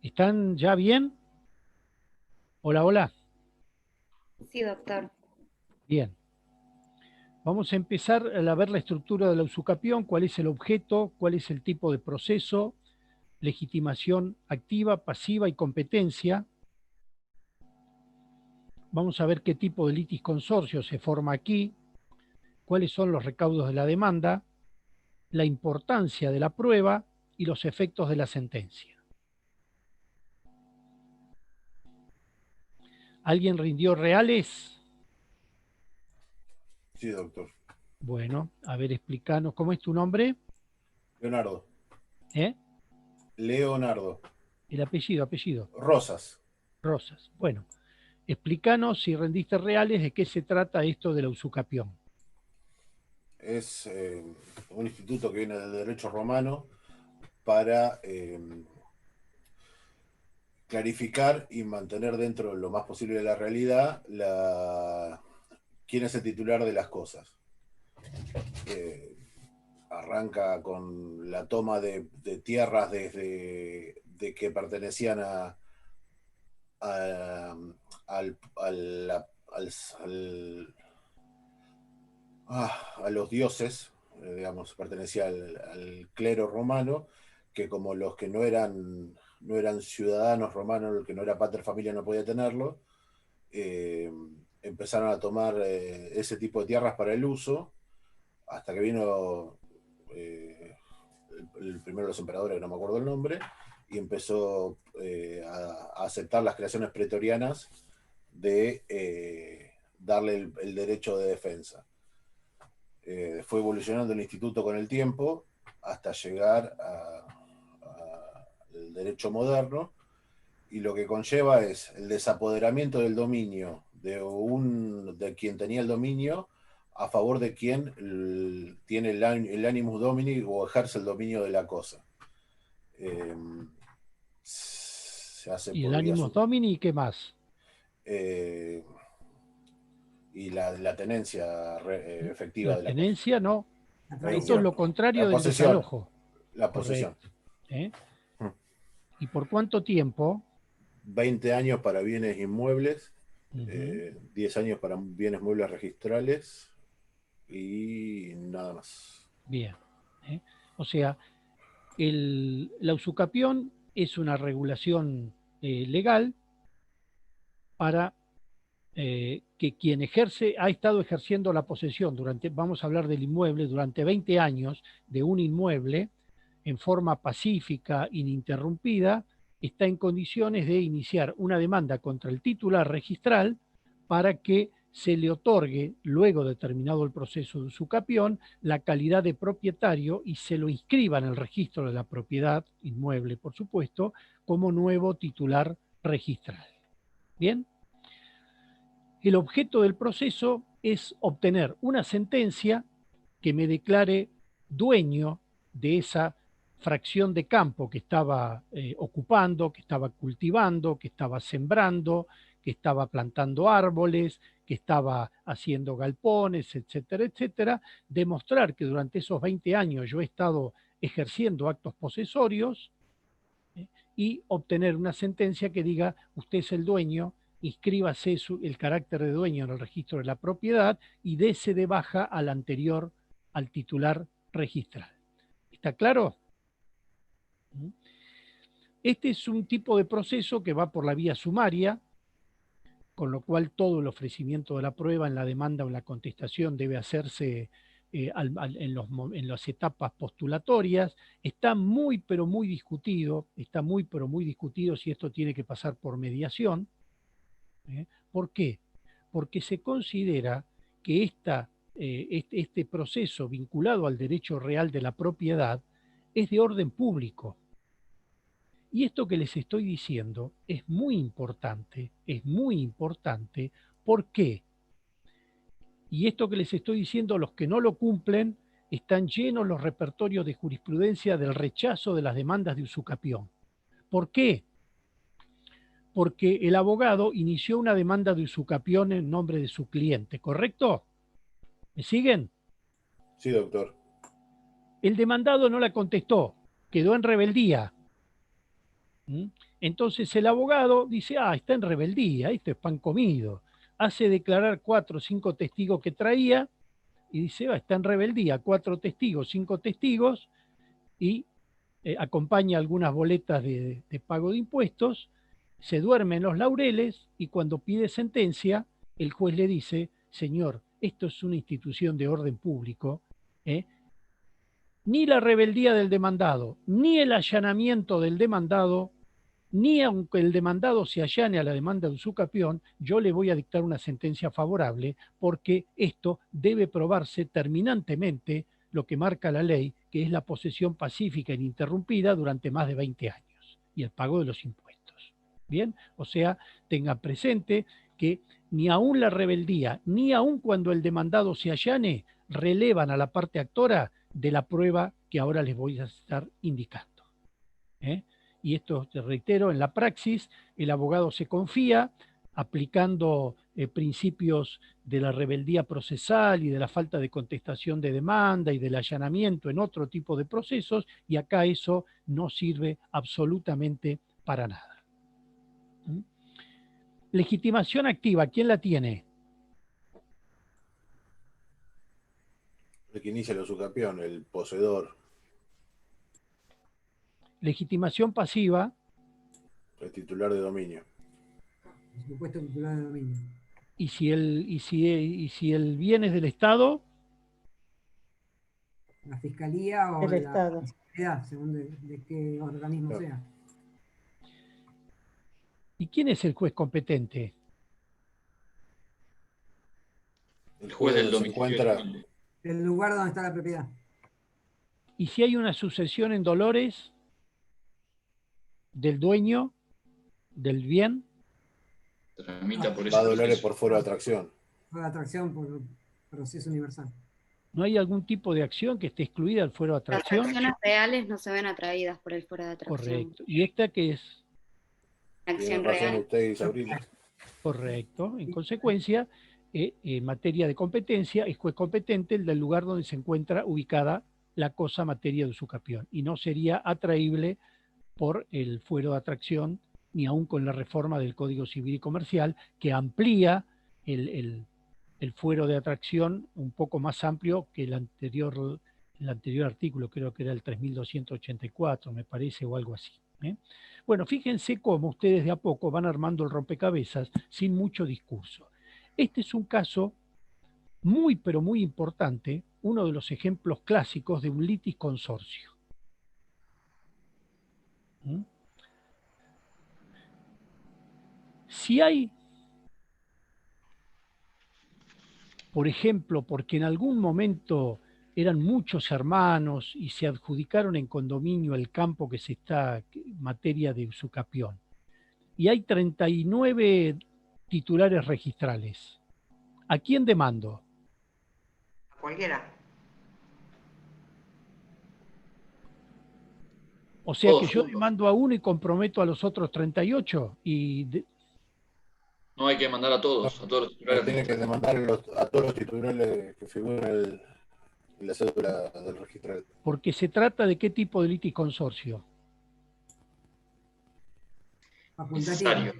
¿Están ya bien? Hola, hola. Sí, doctor. Bien. Vamos a empezar a ver la estructura de la usucapión, cuál es el objeto, cuál es el tipo de proceso, legitimación activa, pasiva y competencia. Vamos a ver qué tipo de litis consorcio se forma aquí, cuáles son los recaudos de la demanda, la importancia de la prueba y los efectos de la sentencia. ¿Alguien rindió reales? Sí, doctor. Bueno, a ver, explícanos, ¿cómo es tu nombre? Leonardo. ¿Eh? Leonardo. El apellido. Rosas. Rosas. Bueno, explícanos si rendiste reales de qué se trata esto de la usucapión. Es un instituto que viene del derecho romano para clarificar y mantener dentro lo más posible de la realidad quién es el titular de las cosas. Arranca con la toma de tierras desde de que pertenecían a los dioses, digamos, pertenecía al clero romano, que como los que no eran ciudadanos romanos, el que no era pater familia no podía tenerlo, empezaron a tomar ese tipo de tierras para el uso, hasta que vino el primero de los emperadores, que no me acuerdo el nombre, y empezó a aceptar las creaciones pretorianas de darle el derecho de defensa. Fue evolucionando el instituto con el tiempo hasta llegar al derecho moderno, y lo que conlleva es el desapoderamiento del dominio de quien tenía el dominio a favor de quien tiene el animus domini o ejerce el dominio de la cosa. Se hace ¿Y el animus domini y qué más? Y la tenencia efectiva la de la tenencia, cosa. No. La Esto es lo contrario del desalojo. La posesión. ¿Y por cuánto tiempo? 20 años para bienes inmuebles, 10 años para bienes muebles registrales y nada más. Bien. O sea, la usucapión es una regulación legal para que quien ha estado ejerciendo la posesión vamos a hablar del inmueble, durante 20 años de un inmueble en forma pacífica, ininterrumpida, está en condiciones de iniciar una demanda contra el titular registral para que se le otorgue, luego de terminado el proceso de usucapión, la calidad de propietario y se lo inscriba en el registro de la propiedad inmueble, por supuesto, como nuevo titular registral. ¿Bien? El objeto del proceso es obtener una sentencia que me declare dueño de esa fracción de campo que estaba ocupando, que estaba cultivando, que estaba sembrando, que estaba plantando árboles, que estaba haciendo galpones, etcétera, etcétera, demostrar que durante esos 20 años yo he estado ejerciendo actos posesorios y obtener una sentencia que diga usted es el dueño, inscríbase el carácter de dueño en el registro de la propiedad y dese de baja al anterior, al titular registral. ¿Está claro? Este es un tipo de proceso que va por la vía sumaria, con lo cual todo el ofrecimiento de la prueba en la demanda o en la contestación debe hacerse en las etapas postulatorias. Está muy pero muy discutido si esto tiene que pasar por mediación. ¿Por qué? Porque se considera que este proceso vinculado al derecho real de la propiedad es de orden público. Y esto que les estoy diciendo es muy importante. ¿Por qué? Y esto que les estoy diciendo, los que no lo cumplen, están llenos los repertorios de jurisprudencia del rechazo de las demandas de usucapión. ¿Por qué? porque el abogado inició una demanda de usucapión en nombre de su cliente, ¿correcto? ¿Me siguen? Sí, doctor. El demandado no la contestó, quedó en rebeldía. Entonces el abogado dice, está en rebeldía, esto es pan comido. Hace declarar 4 o 5 testigos que traía y dice, está en rebeldía, 4 testigos, 5 testigos, y acompaña algunas boletas de pago de impuestos, se duerme en los laureles y cuando pide sentencia, el juez le dice, señor, esto es una institución de orden público, ni la rebeldía del demandado, ni el allanamiento del demandado, ni aunque el demandado se allane a la demanda de usucapión, yo le voy a dictar una sentencia favorable porque esto debe probarse terminantemente lo que marca la ley, que es la posesión pacífica e ininterrumpida durante más de 20 años y el pago de los impuestos. ¿Bien? O sea, tengan presente que ni aún la rebeldía, ni aún cuando el demandado se allane, relevan a la parte actora de la prueba que ahora les voy a estar indicando. Y esto, te reitero, en la praxis el abogado se confía aplicando principios de la rebeldía procesal y de la falta de contestación de demanda y del allanamiento en otro tipo de procesos, y acá eso no sirve absolutamente para nada. Legitimación activa, ¿quién la tiene? El que inicia el usucapión, el poseedor. Legitimación pasiva. El titular de dominio. El supuesto titular de dominio. Y si el bien es del Estado. La Fiscalía o el la Estado. Fiscalía, según de qué organismo Claro. sea. ¿Y quién es el juez competente? El juez del se domicilio. encuentra. El lugar donde está la propiedad. ¿Y si hay una sucesión en dolores del dueño del bien? Tramita por Va ese a dolores proceso. por fuero de atracción. Fue la atracción por proceso universal. ¿No hay algún tipo de acción que esté excluida del fuero de Las atracción? acciones reales no se ven atraídas por el fuero de atracción. Correcto. ¿Y esta qué es? Acción Tiene razón real. usted y Sabrina. Correcto. En consecuencia, en materia de competencia, es juez competente el del lugar donde se encuentra ubicada la cosa materia de usucapión, y no sería atraíble por el fuero de atracción, ni aún con la reforma del Código Civil y Comercial, que amplía el fuero de atracción un poco más amplio que el anterior artículo, creo que era el 3284, me parece, o algo así. Bueno, fíjense cómo ustedes de a poco van armando el rompecabezas sin mucho discurso. Este es un caso muy, pero muy importante, uno de los ejemplos clásicos de un litis consorcio. Si hay, por ejemplo, porque en algún momento eran muchos hermanos y se adjudicaron en condominio el campo que se está en materia de usucapión, y hay 39 titulares registrales, ¿a quién demando? A cualquiera. O sea Todos que yo juntos. demando a uno y comprometo a los otros 38 No hay que mandar a todos los titulares. Tiene que demandar a todos los titulares que figuran en la cédula del registral. porque se trata de qué tipo de litis consorcio. Necesario.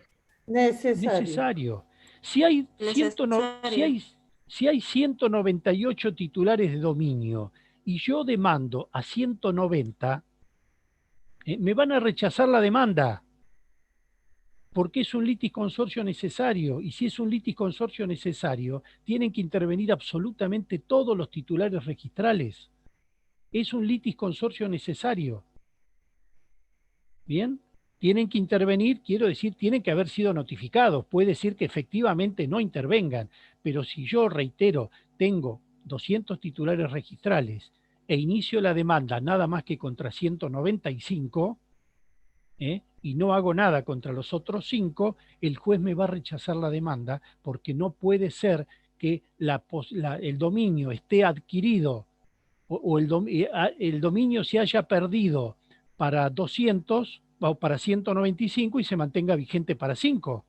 Necesario. Si hay, Necesario. si hay 198 titulares de dominio y yo demando a 190, me van a rechazar la demanda, porque es un litis consorcio necesario, y si es un litis consorcio necesario, tienen que intervenir absolutamente todos los titulares registrales. Es un litis consorcio necesario. ¿Bien? Tienen que intervenir, quiero decir, tienen que haber sido notificados. Puede decir que efectivamente no intervengan, pero si yo, reitero, tengo 200 titulares registrales e inicio la demanda nada más que contra 195, y no hago nada contra los otros 5, el juez me va a rechazar la demanda, porque no puede ser que el dominio esté adquirido o el dominio se haya perdido para 200 para 195 y se mantenga vigente para 5.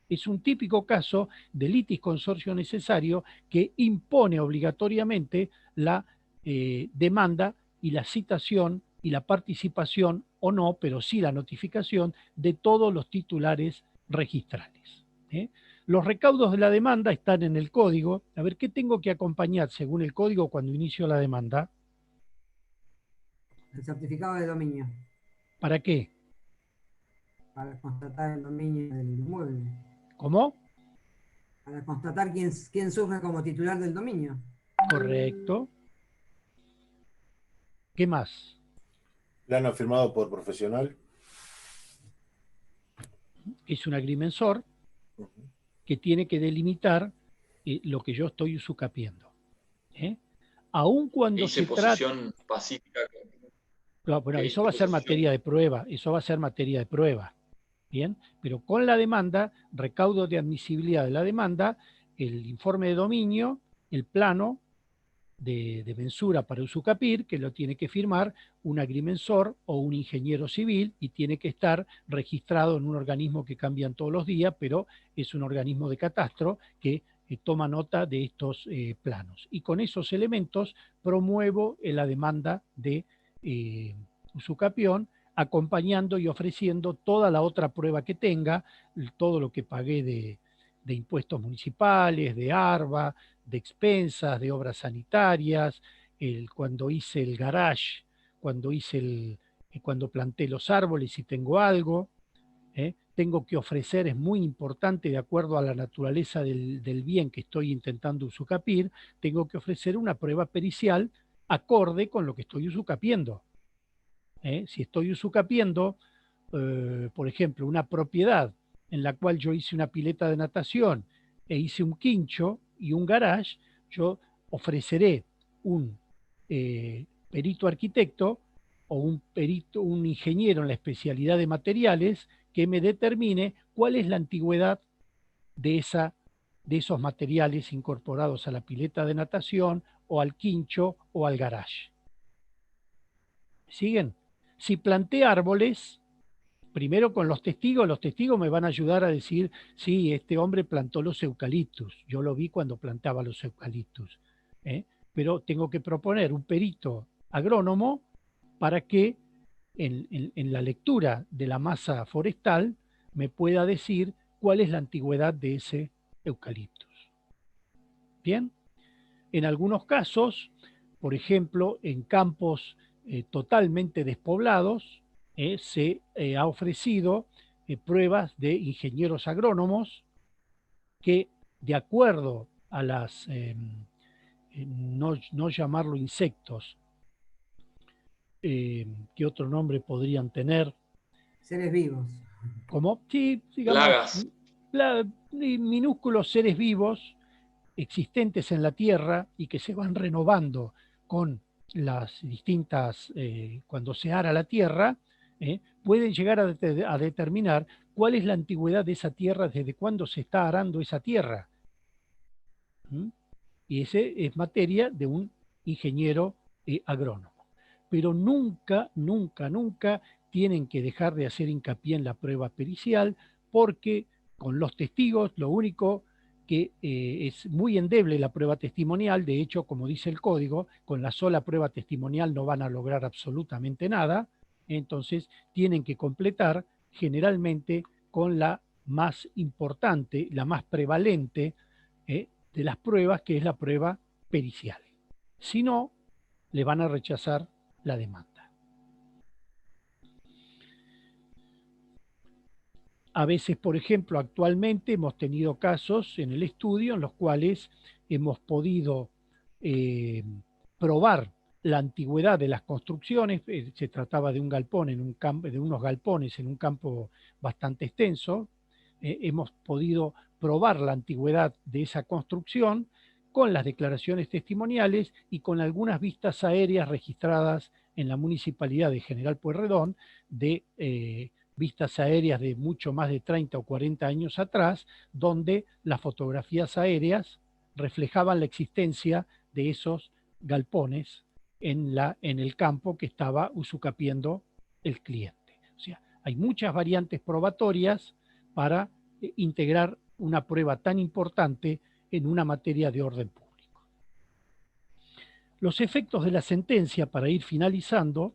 Es un típico caso de litis consorcio necesario que impone obligatoriamente la demanda y la citación y la participación, o no, pero sí la notificación de todos los titulares registrales. Los recaudos de la demanda están en el código. A ver, ¿qué tengo que acompañar según el código cuando inicio la demanda? El certificado de dominio. ¿Para qué? Para constatar el dominio del inmueble. ¿Cómo? Para constatar quién surge como titular del dominio. Correcto. ¿Qué más? Plano firmado por profesional. Es un agrimensor que tiene que delimitar lo que yo estoy usucapiendo. Aun cuando Dice se posición pacífica. Claro, bueno, eso va a ser materia de prueba, eso va a ser materia de prueba. Bien, pero con la demanda, recaudo de admisibilidad de la demanda, el informe de dominio, el plano de mensura para usucapir, que lo tiene que firmar un agrimensor o un ingeniero civil y tiene que estar registrado en un organismo que cambian todos los días, pero es un organismo de catastro que toma nota de estos planos. Y con esos elementos promuevo la demanda de usucapión, acompañando y ofreciendo toda la otra prueba que tenga, todo lo que pagué de impuestos municipales, de ARBA, de expensas, de obras sanitarias, cuando hice el garage, cuando planté los árboles, si tengo algo, tengo que ofrecer, es muy importante de acuerdo a la naturaleza del bien que estoy intentando usucapir, tengo que ofrecer una prueba pericial acorde con lo que estoy usucapiendo. Si estoy usucapiendo, por ejemplo, una propiedad en la cual yo hice una pileta de natación e hice un quincho y un garage, yo ofreceré un perito arquitecto o un ingeniero en la especialidad de materiales que me determine cuál es la antigüedad de esos materiales incorporados a la pileta de natación o al quincho o al garage. ¿Siguen? Si planté árboles, primero con los testigos me van a ayudar a decir, sí, este hombre plantó los eucaliptus, yo lo vi cuando plantaba los eucaliptus, pero tengo que proponer un perito agrónomo para que en la lectura de la masa forestal me pueda decir cuál es la antigüedad de ese eucaliptus. ¿Bien? En algunos casos, por ejemplo, en campos totalmente despoblados, se ha ofrecido pruebas de ingenieros agrónomos que, de acuerdo a las, no llamarlo insectos, ¿qué otro nombre podrían tener? Seres vivos. ¿Cómo? Sí, digamos, minúsculos seres vivos existentes en la Tierra y que se van renovando con las distintas, cuando se ara la Tierra, pueden llegar a determinar cuál es la antigüedad de esa tierra, desde cuándo se está arando esa tierra. Y ese es materia de un ingeniero agrónomo. Pero nunca, nunca, nunca tienen que dejar de hacer hincapié en la prueba pericial, porque con los testigos lo único que es muy endeble la prueba testimonial. De hecho, como dice el código, con la sola prueba testimonial no van a lograr absolutamente nada. Entonces tienen que completar generalmente con la más importante, la más prevalente de las pruebas, que es la prueba pericial. Si no, le van a rechazar la demanda. A veces, por ejemplo, actualmente hemos tenido casos en el estudio en los cuales hemos podido probar la antigüedad de las construcciones. Se trataba de un galpón en un campo, de unos galpones en un campo bastante extenso. Hemos podido probar la antigüedad de esa construcción con las declaraciones testimoniales y con algunas vistas aéreas registradas en la Municipalidad de General Pueyrredón de vistas aéreas de mucho más de 30 o 40 años atrás, donde las fotografías aéreas reflejaban la existencia de esos galpones en el campo que estaba usucapiendo el cliente. O sea, Hay muchas variantes probatorias para integrar una prueba tan importante en una materia de orden público. Los efectos de la sentencia, para ir finalizando,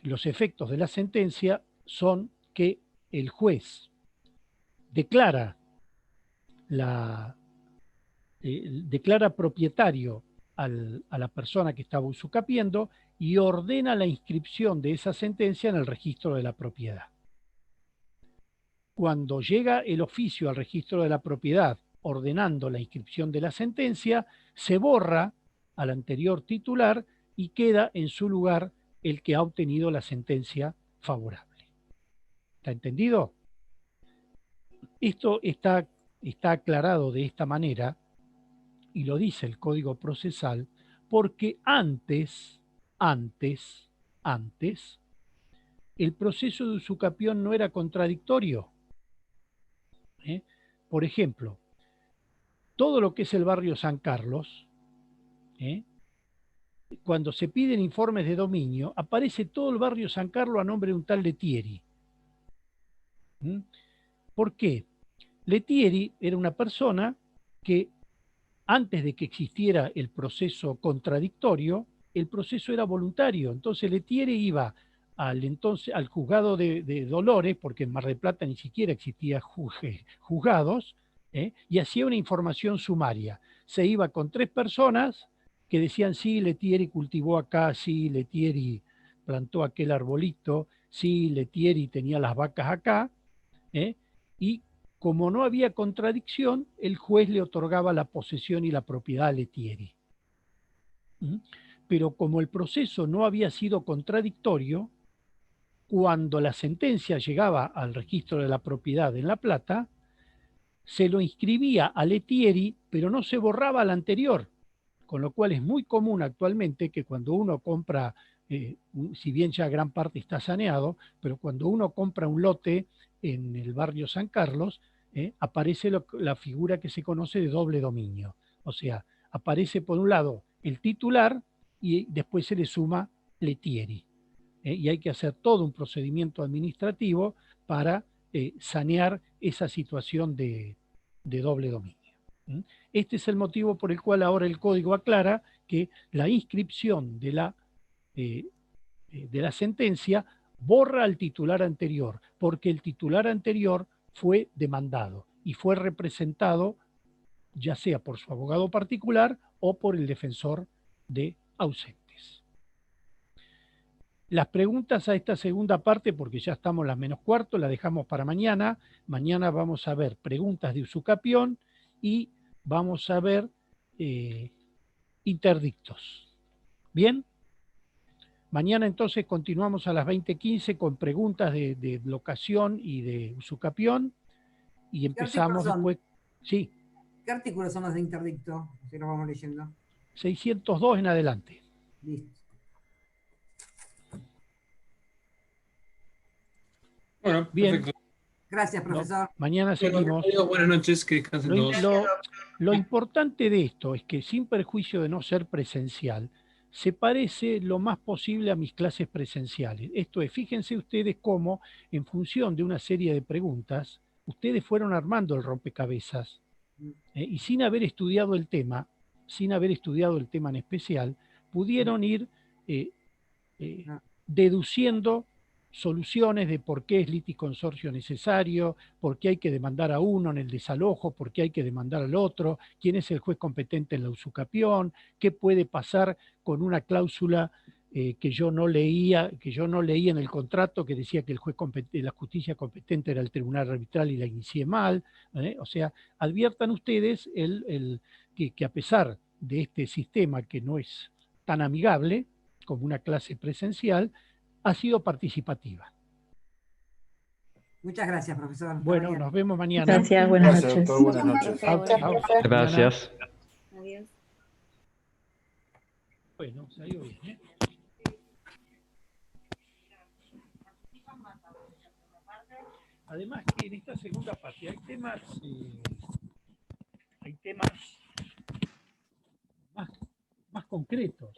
los efectos de la sentencia son que el juez declara propietario a la persona que estaba usucapiendo y ordena la inscripción de esa sentencia en el registro de la propiedad. Cuando llega el oficio al registro de la propiedad ordenando la inscripción de la sentencia, se borra al anterior titular y queda en su lugar el que ha obtenido la sentencia favorable. ¿Está entendido? Esto está aclarado de esta manera, y lo dice el Código Procesal, porque antes, el proceso de usucapión no era contradictorio. Por ejemplo, todo lo que es el barrio San Carlos, cuando se piden informes de dominio, aparece todo el barrio San Carlos a nombre de un tal Letieri. ¿Por qué? Letieri era una persona que antes de que existiera el proceso contradictorio, el proceso era voluntario. Entonces Letieri iba al juzgado de Dolores, porque en Mar del Plata ni siquiera existía juzgados, y hacía una información sumaria. Se iba con 3 personas que decían, sí, Letieri cultivó acá, sí, Letieri plantó aquel arbolito, sí, Letieri tenía las vacas acá, y como no había contradicción, el juez le otorgaba la posesión y la propiedad a Letieri. Pero como el proceso no había sido contradictorio, cuando la sentencia llegaba al registro de la propiedad en La Plata, se lo inscribía a Letieri, pero no se borraba al anterior, con lo cual es muy común actualmente que cuando uno compra, si bien ya gran parte está saneado, pero cuando uno compra un lote en el barrio San Carlos, aparece la figura que se conoce de doble dominio. O sea, aparece por un lado el titular y después se le suma Letieri. Y hay que hacer todo un procedimiento administrativo para sanear esa situación de doble dominio. Este es el motivo por el cual ahora el código aclara que la inscripción de la sentencia borra al titular anterior, porque el titular anterior fue demandado y fue representado ya sea por su abogado particular o por el defensor de ausentes. Las preguntas a esta segunda parte, porque ya estamos las -4, la dejamos para mañana. Mañana vamos a ver preguntas de usucapión y vamos a ver interdictos. ¿Bien? Mañana entonces continuamos a las 20:15 con preguntas de locación y de usucapión y empezamos después. Sí. ¿Qué artículos son los de interdicto? Si los vamos leyendo. 602 en adelante. Listo. Bueno, bien. Perfecto. Gracias, profesor. Mañana seguimos. Buenas noches, que descansen todos. Lo importante de esto es que sin perjuicio de no ser presencial, se parece lo más posible a mis clases presenciales. Esto es, fíjense ustedes cómo, en función de una serie de preguntas, ustedes fueron armando el rompecabezas y sin haber estudiado el tema en especial, pudieron ir deduciendo soluciones de por qué es liticonsorcio necesario, por qué hay que demandar a uno en el desalojo, por qué hay que demandar al otro, quién es el juez competente en la usucapión, qué puede pasar con una cláusula que yo no leía en el contrato que decía que la justicia competente era el tribunal arbitral y la inicié mal. O sea, adviertan ustedes que a pesar de este sistema que no es tan amigable como una clase presencial, ha sido participativa. Muchas gracias, profesor. Bueno, nos vemos mañana. Gracias, buenas noches. Doctor, buenas noches. Gracias. Adiós. Bueno, salió bien, Además que en esta segunda parte hay temas más concretos.